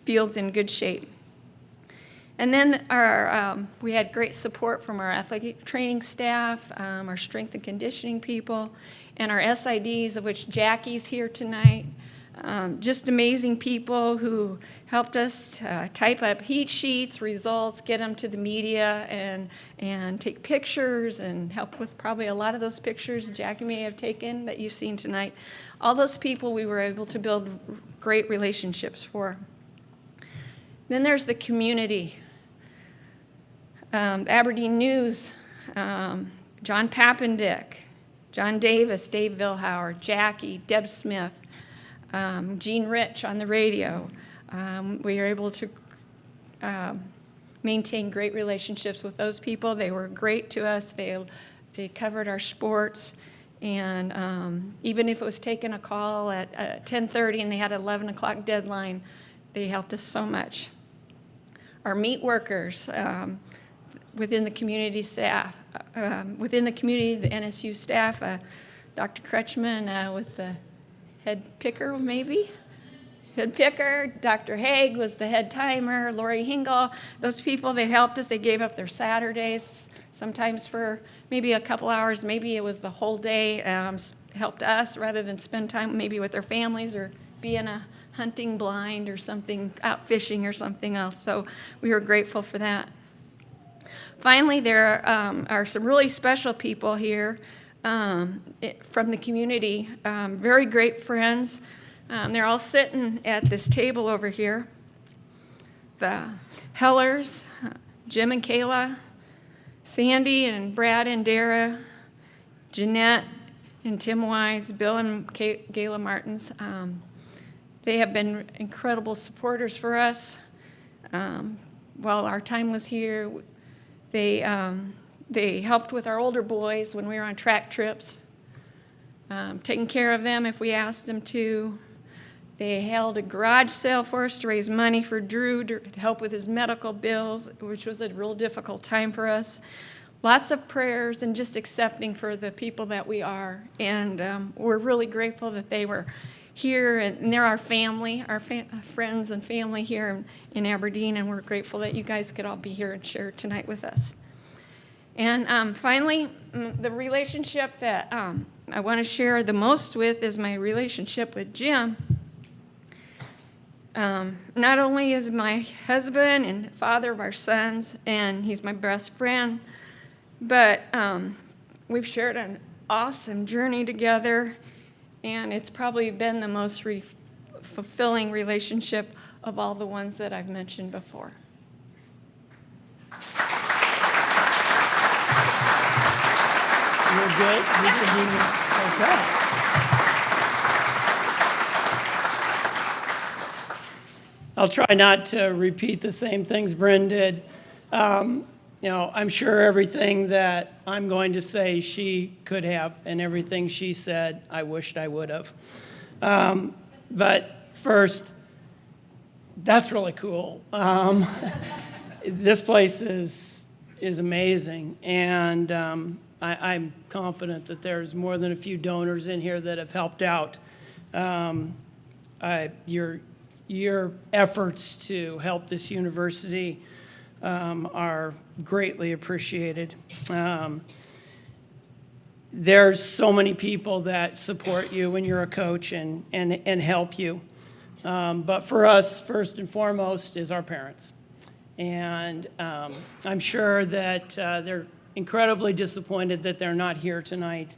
fields in good shape. And then we had great support from our athletic training staff, our strength and conditioning people, and our SIDs, of which Jackie's here tonight. Just amazing people who helped us type up heat sheets, results, get them to the media, and take pictures, and help with probably a lot of those pictures Jackie may have taken that you've seen tonight. All those people we were able to build great relationships for. Then there's the community. Aberdeen News, John Pappendick, John Davis, Dave Vilhauer, Jackie, Deb Smith, Gene Rich on the radio. We were able to maintain great relationships with those people. They were great to us. They covered our sports. And even if it was taking a call at 10:30 and they had an 11 o'clock deadline, they helped us so much. Our meat workers, within the community staff, within the community, the NSU staff, Dr. Kretschmann was the head picker, maybe? Head picker. Dr. Haig was the head timer. Lori Hingle. Those people, they helped us. They gave up their Saturdays, sometimes for maybe a couple hours. Maybe it was the whole day, helped us rather than spend time maybe with their families or be in a hunting blind or something, out fishing or something else. So we were grateful for that. Finally, there are some really special people here from the community, very great friends. They're all sitting at this table over here. The Hellers, Jim and Kayla, Sandy and Brad and Dara, Jeanette and Tim Wise, Bill and Gayla Martins. They have been incredible supporters for us. While our time was here, they helped with our older boys when we were on track trips, taking care of them if we asked them to. They held a garage sale for us to raise money for Drew to help with his medical bills, which was a real difficult time for us. Lots of prayers and just accepting for the people that we are. And we're really grateful that they were here, and they're our family, our friends and family here in Aberdeen, and we're grateful that you guys could all be here and share tonight with us. And finally, the relationship that I want to share the most with is my relationship with Jim. Not only is my husband and father of our sons, and he's my best friend, but we've shared an awesome journey together, and it's probably been the most fulfilling relationship of all the ones that I've mentioned before. You're good? Okay. I'll try not to repeat the same things Bryn did. I'm sure everything that I'm going to say she could have, and everything she said I wished I would have. But first, that's really cool. This place is amazing, and I'm confident that there's more than a few donors in here that have helped out. your efforts to help this university are greatly appreciated. There's so many people that support you when you're a coach and help you. But for us, first and foremost, is our parents. And I'm sure that they're incredibly disappointed that they're not here tonight.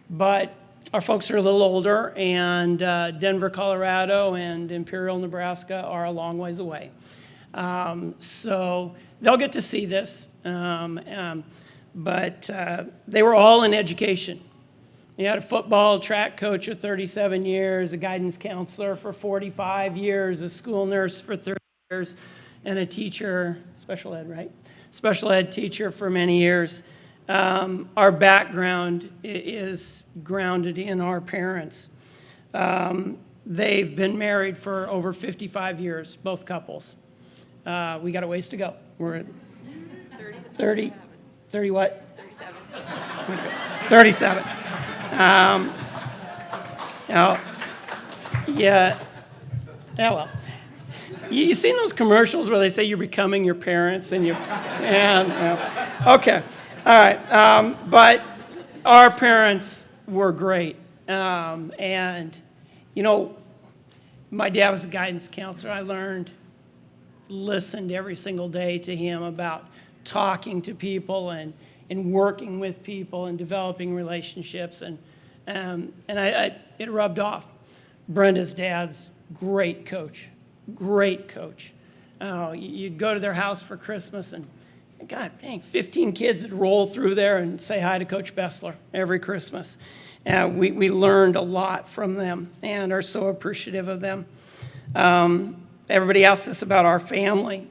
But our folks are a little older, and Denver, Colorado, and Imperial, Nebraska are a long ways away. So they'll get to see this. But they were all in education. You had a football track coach for 37 years, a guidance counselor for 45 years, a school nurse for 30 years, and a teacher, special ed, right? Special ed teacher for many years. Our background is grounded in our parents. They've been married for over 55 years, both couples. We got a ways to go. We're at 30 what? 37. Yeah, well. You seen those commercials where they say you're becoming your parents and okay, all right. But our parents were great. And, you know, my dad was a guidance counselor. I listened every single day to him about talking to people and working with people and developing relationships. And it rubbed off. Brenda's dad's great coach. Great coach. You'd go to their house for Christmas and, God dang, 15 kids would roll through there and say hi to Coach Bessler every Christmas. We learned a lot from them and are so appreciative of them. Everybody asks us about our family.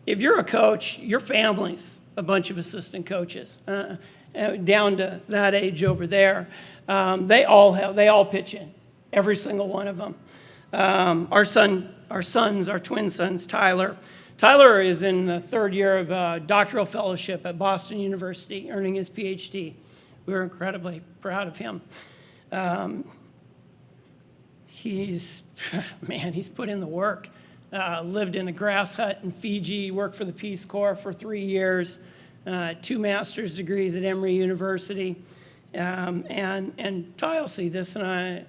If you're a coach, your family's a bunch of assistant coaches, down to that age over there. They all pitch in, every single one of them. Our twin sons, Tyler. Tyler is in the third year of doctoral fellowship at Boston University, earning his PhD. We're incredibly proud of him. He's put in the work. Lived in a grass hut in Fiji, worked for the Peace Corps for 3 years, 2 master's degrees at Emory University. And Ty will see this, but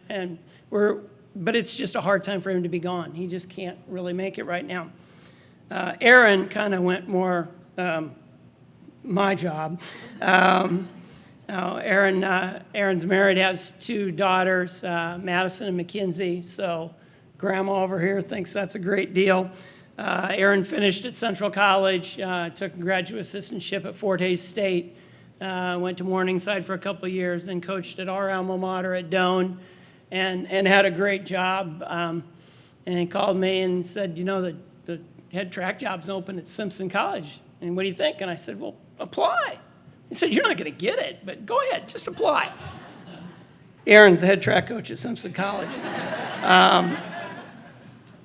it's just a hard time for him to be gone. He just can't really make it right now. Aaron kind of went more my job. Aaron's married, has 2 daughters, Madison and Mackenzie, so Grandma over here thinks that's a great deal. Aaron finished at Central College, took a graduate assistantship at Fort Hays State, went to Morningside for a couple of years, then coached at our alma mater at Doane, and had a great job. And he called me and said, you know, the head track job's open at Simpson College, and what do you think? And I said, well, apply. He said, you're not going to get it, but go ahead, just apply. Aaron's the head track coach at Simpson College.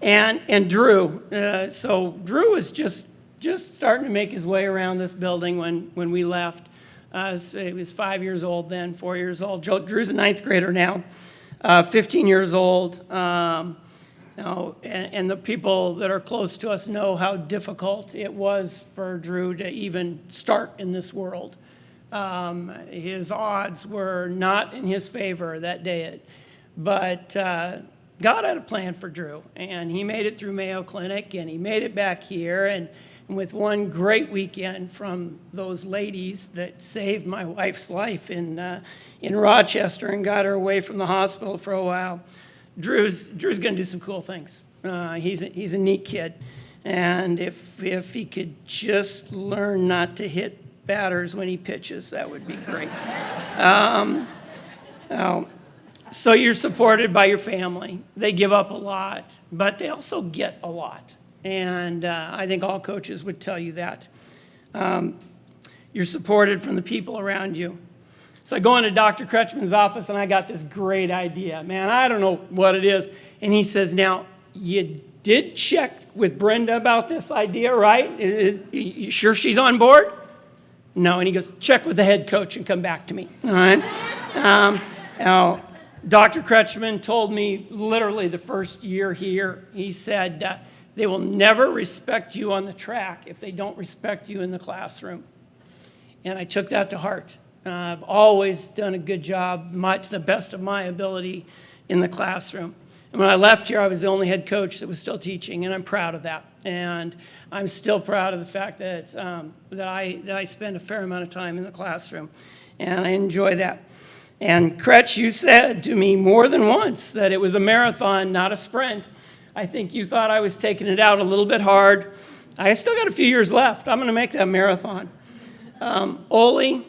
And Drew, so Drew was just starting to make his way around this building when we left. He was 5 years old then, 4 years old. Drew's a 9th grader now, 15 years old. And the people that are close to us know how difficult it was for Drew to even start in this world. His odds were not in his favor that day, but God had a plan for Drew, and he made it through Mayo Clinic, and he made it back here, and with one great weekend from those ladies that saved my wife's life in Rochester and got her away from the hospital for a while. Drew's going to do some cool things. He's a neat kid, and if he could just learn not to hit batters when he pitches, that would be great. So you're supported by your family. They give up a lot, but they also get a lot. And I think all coaches would tell you that. You're supported from the people around you. So I go into Dr. Kretschmann's office, and I got this great idea. Man, I don't know what it is. And he says, now, you did check with Brenda about this idea, right? You sure she's on board? No, and he goes, check with the head coach and come back to me. All right? Now, Dr. Kretschmann told me literally the first year here, he said, they will never respect you on the track if they don't respect you in the classroom. And I took that to heart. I've always done a good job, to the best of my ability, in the classroom. And when I left here, I was the only head coach that was still teaching, and I'm proud of that. And I'm still proud of the fact that, that I spend a fair amount of time in the classroom, and I enjoy that. And Kretsch, you said to me more than once that it was a marathon, not a sprint. I think you thought I was taking it out a little bit hard. I still got a few years left. I'm going to make that marathon. Ole,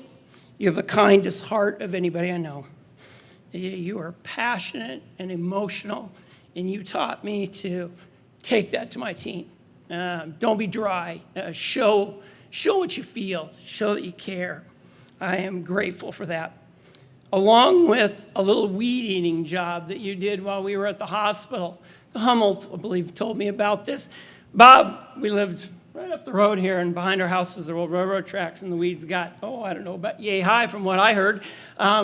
you have the kindest heart of anybody I know. You are passionate and emotional, and you taught me to take that to my team. Don't be dry. Show what you feel. Show that you care. I am grateful for that. Along with a little weed eating job that you did while we were at the hospital. Hummel, I believe, told me about this. Bob, we lived right up the road here, and behind our house was the old railroad tracks, and the weeds got, I don't know, about yay high from what I heard.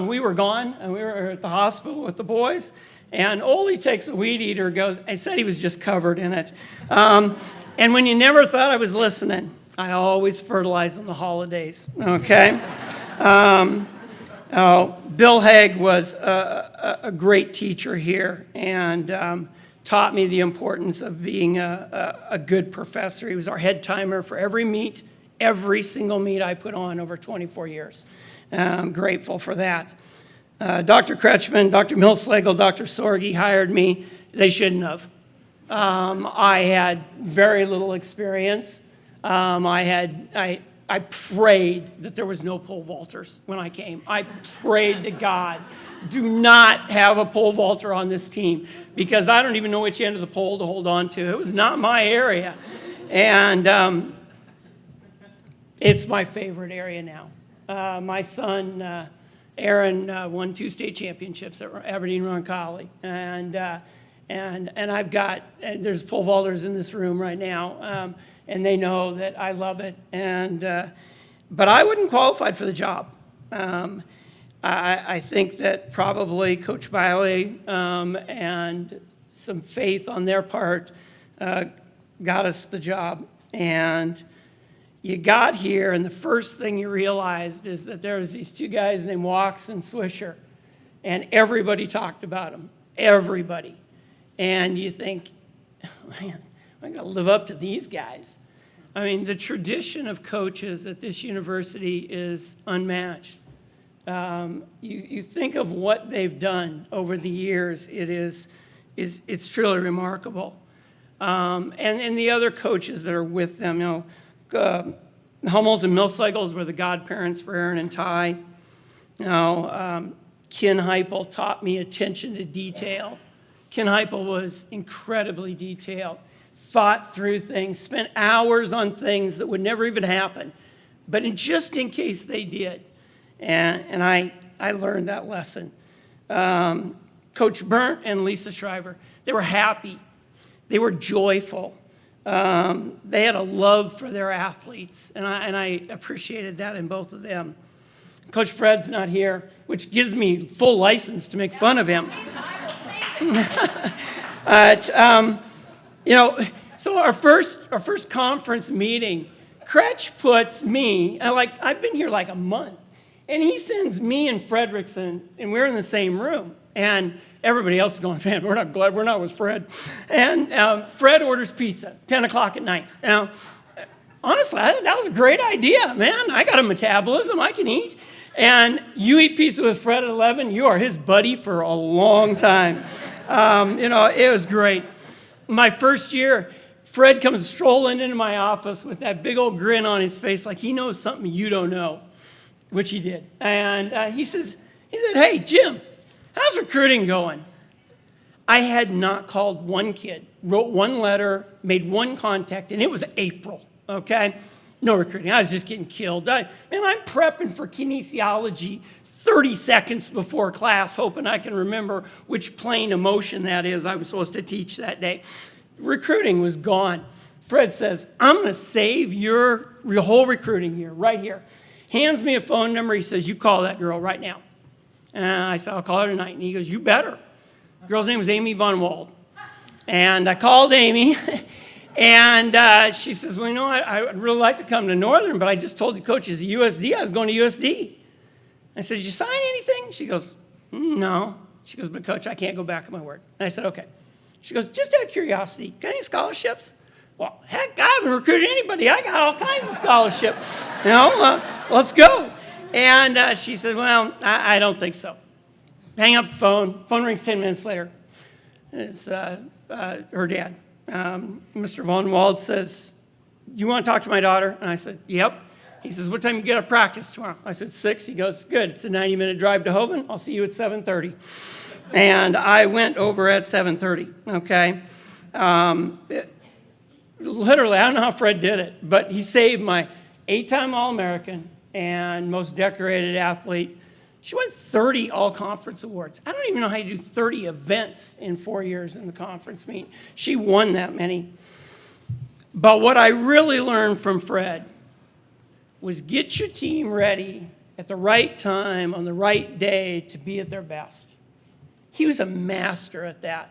We were gone, and we were at the hospital with the boys, and Ole takes a weed eater, goes, I said he was just covered in it. And when you never thought I was listening, I always fertilize on the holidays, okay? Bill Haig was a great teacher here, and taught me the importance of being a good professor. He was our head timer for every meet, every single meet I put on over 24 years. I'm grateful for that. Dr. Kretschmann, Dr. Milslegel, Dr. Sorge hired me. They shouldn't have. I had very little experience. I prayed that there was no pole vaulters when I came. I prayed to God, do not have a pole vaulter on this team, because I don't even know which end of the pole to hold on to. It was not my area. And it's my favorite area now. My son, Aaron, won 2 state championships at Aberdeen Roncalli. And I've got, there's pole vaulters in this room right now. And they know that I love it. But I wouldn't qualify for the job. I think that probably Coach Biley and some faith on their part got us the job. And you got here, and the first thing you realized is that there was these 2 guys named Walks and Swisher, and everybody talked about them, everybody. And you think, man, I'm going to live up to these guys. I mean, the tradition of coaches at this university is unmatched. You think of what they've done over the years, it's truly remarkable. And the other coaches that are with them, Hummels and Milslegels were the godparents for Aaron and Ty. Ken Heupel taught me attention to detail. Ken Heupel was incredibly detailed, thought through things, spent hours on things that would never even happen, but just in case they did. And I learned that lesson. Coach Burnt and Lisa Shriver, they were happy. They were joyful. They had a love for their athletes, and I appreciated that in both of them. Coach Fred's not here, which gives me full license to make fun of him. But, so our first conference meeting, Kretsch puts me, I've been here like a month, and he sends me and Fredrickson, and we're in the same room. And everybody else is going, man, we're not glad we're not with Fred. And Fred orders pizza, 10 o'clock at night. Now, honestly, that was a great idea, man. I got a metabolism, I can eat. And you eat pizza with Fred at 11, you are his buddy for a long time. It was great. My first year, Fred comes strolling into my office with that big old grin on his face like he knows something you don't know, which he did. And he said, hey, Jim, how's recruiting going? I had not called one kid, wrote one letter, made one contact, and it was April, okay? No recruiting. I was just getting killed. I'm prepping for kinesiology 30 seconds before class, hoping I can remember which plane of motion that is I was supposed to teach that day. Recruiting was gone. Fred says, I'm going to save your whole recruiting year right here. Hands me a phone number. He says, you call that girl right now. And I said, I'll call her tonight. And he goes, you better. The girl's name was Amy Von Wald. And I called Amy, and she says, well, you know what? I would really like to come to Northern, but I just told the coaches at USD I was going to USD. I said, did you sign anything? She goes, no. She goes, but Coach, I can't go back on my word. And I said, okay. She goes, just out of curiosity, got any scholarships? Well, heck, I haven't recruited anybody. I got all kinds of scholarships. Let's go. And she said, well, I don't think so. Hang up the phone. Phone rings 10 minutes later. It's her dad. Mr. Von Wald says, you want to talk to my daughter? And I said, yep. He says, what time you get up practice tomorrow? I said, 6. He goes, good. It's a 90-minute drive to Hovind. I'll see you at 7:30. And I went over at 7:30, okay? Literally, I don't know how Fred did it, but he saved my 8-time All-American and most decorated athlete. She won 30 all-conference awards. I don't even know how you do 30 events in 4 years in the conference meet. She won that many. But what I really learned from Fred was get your team ready at the right time on the right day to be at their best. He was a master at that.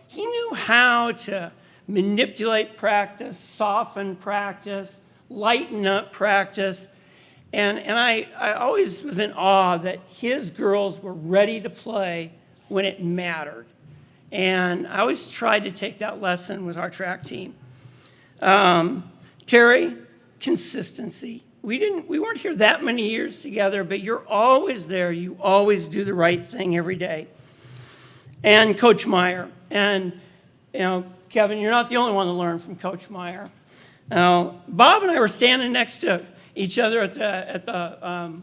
He knew how to manipulate practice, soften practice, lighten up practice. And I always was in awe that his girls were ready to play when it mattered. And I always tried to take that lesson with our track team. Terry, consistency. We weren't here that many years together, but you're always there. You always do the right thing every day. And Coach Meyer. And, Kevin, you're not the only one to learn from Coach Meyer. Bob and I were standing next to each other at the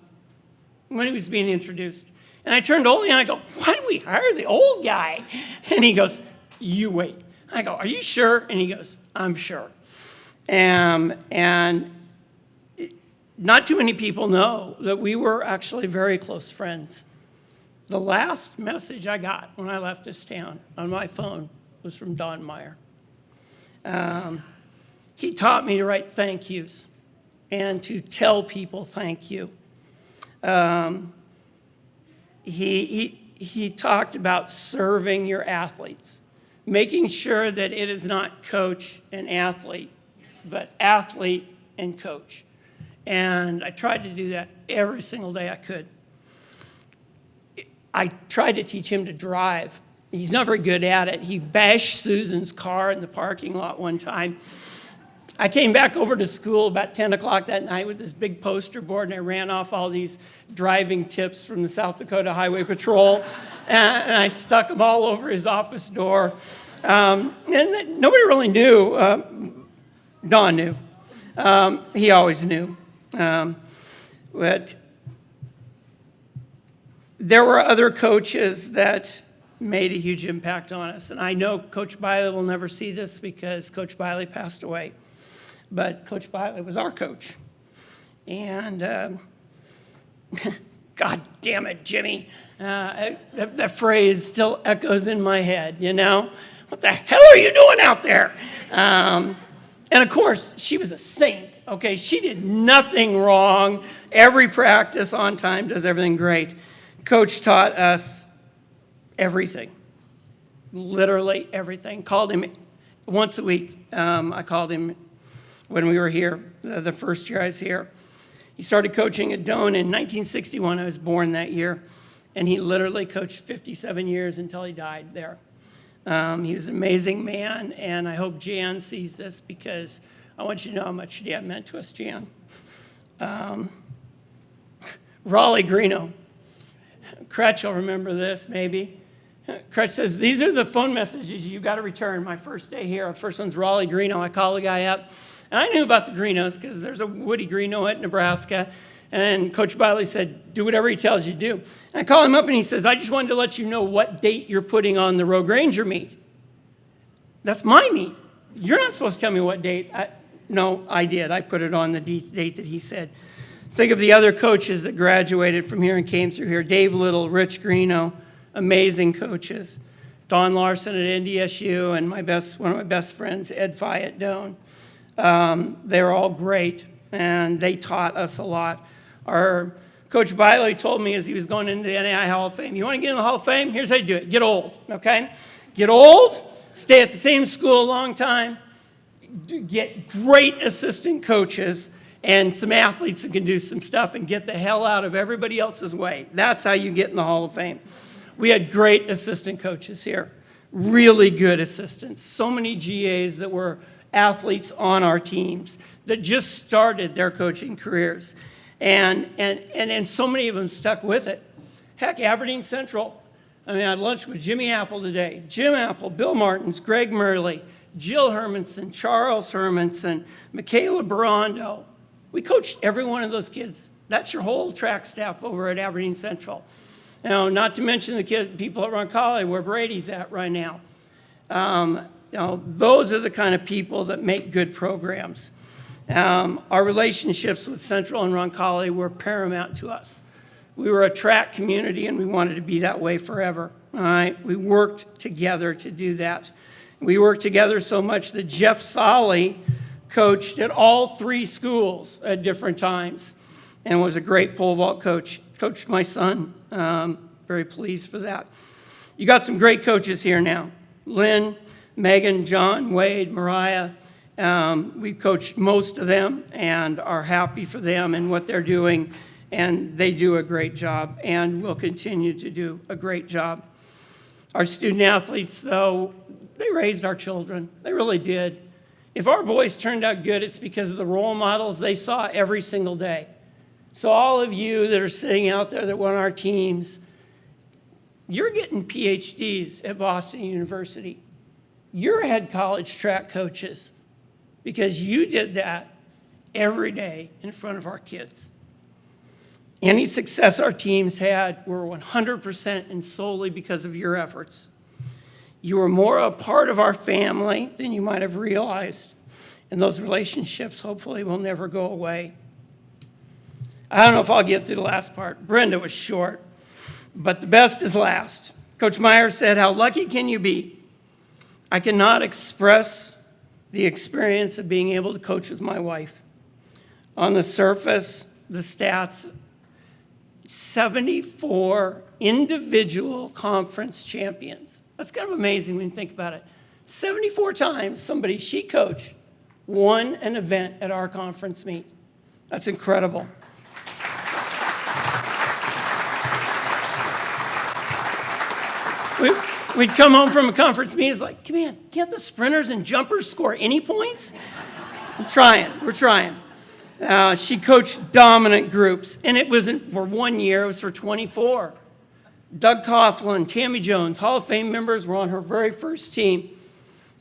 when he was being introduced. And I turned to Ole and I go, why did we hire the old guy? And he goes, you wait. I go, are you sure? And he goes, I'm sure. And not too many people know that we were actually very close friends. The last message I got when I left this town on my phone was from Don Meyer. He taught me to write thank yous and to tell people thank you. He talked about serving your athletes, making sure that it is not coach and athlete, but athlete and coach. And I tried to do that every single day I could. I tried to teach him to drive. He's not very good at it. He bashed Susan's car in the parking lot one time. I came back over to school about 10 o'clock that night with this big poster board, and I ran off all these driving tips from the South Dakota Highway Patrol, and I stuck them all over his office door. And nobody really knew. Don knew. He always knew. But there were other coaches that made a huge impact on us. And I know Coach Biley will never see this because Coach Biley passed away. But Coach Biley was our coach. And God damn it, Jimmy. That phrase still echoes in my head, What the hell are you doing out there? And of course, she was a saint, okay? She did nothing wrong. Every practice on time, does everything great. Coach taught us everything, literally everything. Called him once a week. I called him when we were here, the first year I was here. He started coaching at Doane in 1961. I was born that year. And he literally coached 57 years until he died there. He was an amazing man, and I hope Jan sees this because I want you to know how much Dad meant to us, Jan. Raleigh Greeno. Crutch will remember this, maybe. Crutch says, these are the phone messages you got to return my first day here. The first one's Raleigh Greeno. I call the guy up. And I knew about the Greenos because there's a Woody Greeno at Nebraska. And Coach Biley said, do whatever he tells you to do. And I call him up and he says, I just wanted to let you know what date you're putting on the Rogue Ranger meet. That's my meet. You're not supposed to tell me what date. No, I did. I put it on the date that he said. Think of the other coaches that graduated from here and came through here. Dave Little, Rich Greeno, amazing coaches. Don Larson at NDSU and one of my best friends, Ed Fye at Doane. They were all great, and they taught us a lot. Our Coach Biley told me as he was going into the NAI Hall of Fame, you want to get in the Hall of Fame? Here's how you do it. Get old, okay? Get old, stay at the same school a long time, get great assistant coaches, and some athletes that can do some stuff and get the hell out of everybody else's way. That's how you get in the Hall of Fame. We had great assistant coaches here, really good assistants. So many GAs that were athletes on our teams that just started their coaching careers. And so many of them stuck with it. Heck, Aberdeen Central. I mean, I had lunch with Jimmy Apple today. Jim Apple, Bill Martins, Greg Murley, Jill Hermanson, Charles Hermanson, Michaela Barando. We coached every one of those kids. That's your whole track staff over at Aberdeen Central. Now, not to mention the people at Roncalli, where Brady's at right now. Those are the kind of people that make good programs. Our relationships with Central and Roncalli were paramount to us. We were a track community, and we wanted to be that way forever. All right? We worked together to do that. We worked together so much that Jeff Solly coached at all 3 schools at different times and was a great pole vault coach. Coached my son. Very pleased for that. You got some great coaches here now. Lynn, Megan, John, Wade, Mariah. We've coached most of them and are happy for them and what they're doing, and they do a great job and will continue to do a great job. Our student athletes, though, they raised our children. They really did. If our boys turned out good, it's because of the role models they saw every single day. So all of you that are sitting out there that were on our teams, you're getting PhDs at Boston University. You're head college track coaches because you did that every day in front of our kids. Any success our teams had were 100% and solely because of your efforts. You were more a part of our family than you might have realized, and those relationships hopefully will never go away. I don't know if I'll get to the last part. Brenda was short, but the best is last. Coach Meyer said, "How lucky can you be?" I cannot express the experience of being able to coach with my wife. On the surface, the stats, 74 individual conference champions. That's kind of amazing when you think about it. 74 times somebody she coached won an event at our conference meet. That's incredible. We'd come home from a conference meeting, it's like, man, can't the sprinters and jumpers score any points? We're trying. She coached dominant groups, and it wasn't for 1 year, it was for 24. Doug Coughlin, Tammy Jones, Hall of Fame members were on her very first team,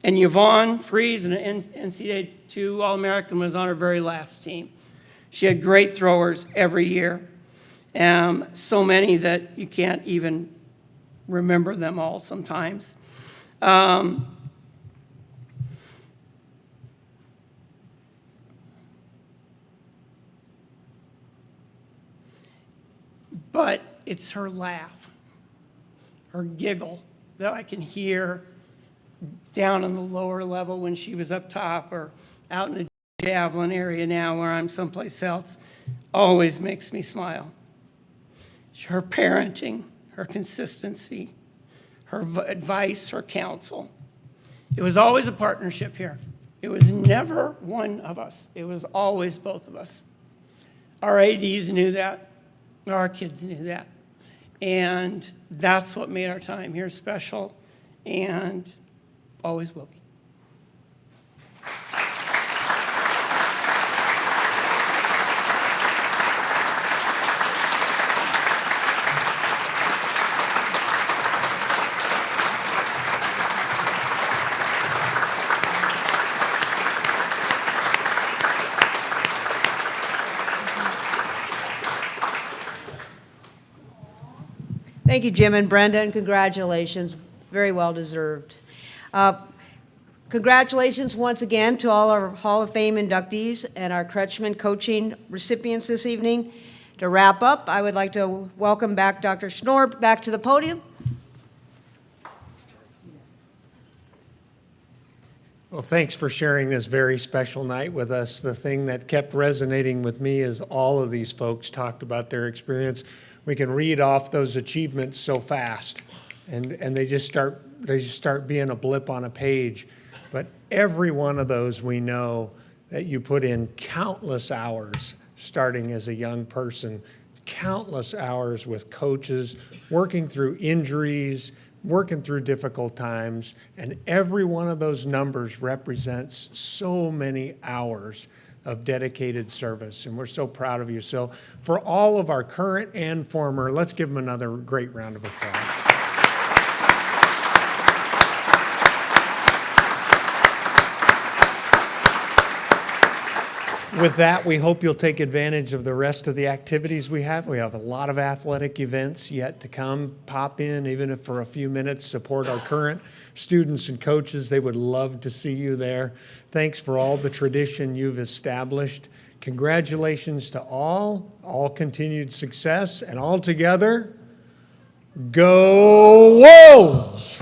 and Yvonne Fries, an NCAA 2 All-American, was on her very last team. She had great throwers every year, so many that you can't even remember them all sometimes. But it's her laugh, her giggle that I can hear down in the lower level when she was up top or out in the javelin area now where I'm someplace else, always makes me smile. Her parenting, her consistency, her advice, her counsel. It was always a partnership here. It was never one of us. It was always both of us. Our ADs knew that. Our kids knew that. And that's what made our time here special and always will be. Thank you, Jim and Brenda, and congratulations. Very well deserved. Congratulations once again to all our Hall of Fame inductees and our Kretschmann coaching recipients this evening. To wrap up, I would like to welcome back Dr. Schnorr back to the podium. Well, thanks for sharing this very special night with us. The thing that kept resonating with me is all of these folks talked about their experience. We can read off those achievements so fast, and they just start being a blip on a page. But every one of those, we know that you put in countless hours starting as a young person, countless hours with coaches, working through injuries, working through difficult times, and every one of those numbers represents so many hours of dedicated service, and we're so proud of you. So for all of our current and former, let's give them another great round of applause. With that, we hope you'll take advantage of the rest of the activities we have. We have a lot of athletic events yet to come. Pop in, even if for a few minutes, support our current students and coaches. They would love to see you there. Thanks for all the tradition you've established. Congratulations to all continued success, and all together, go Wolves!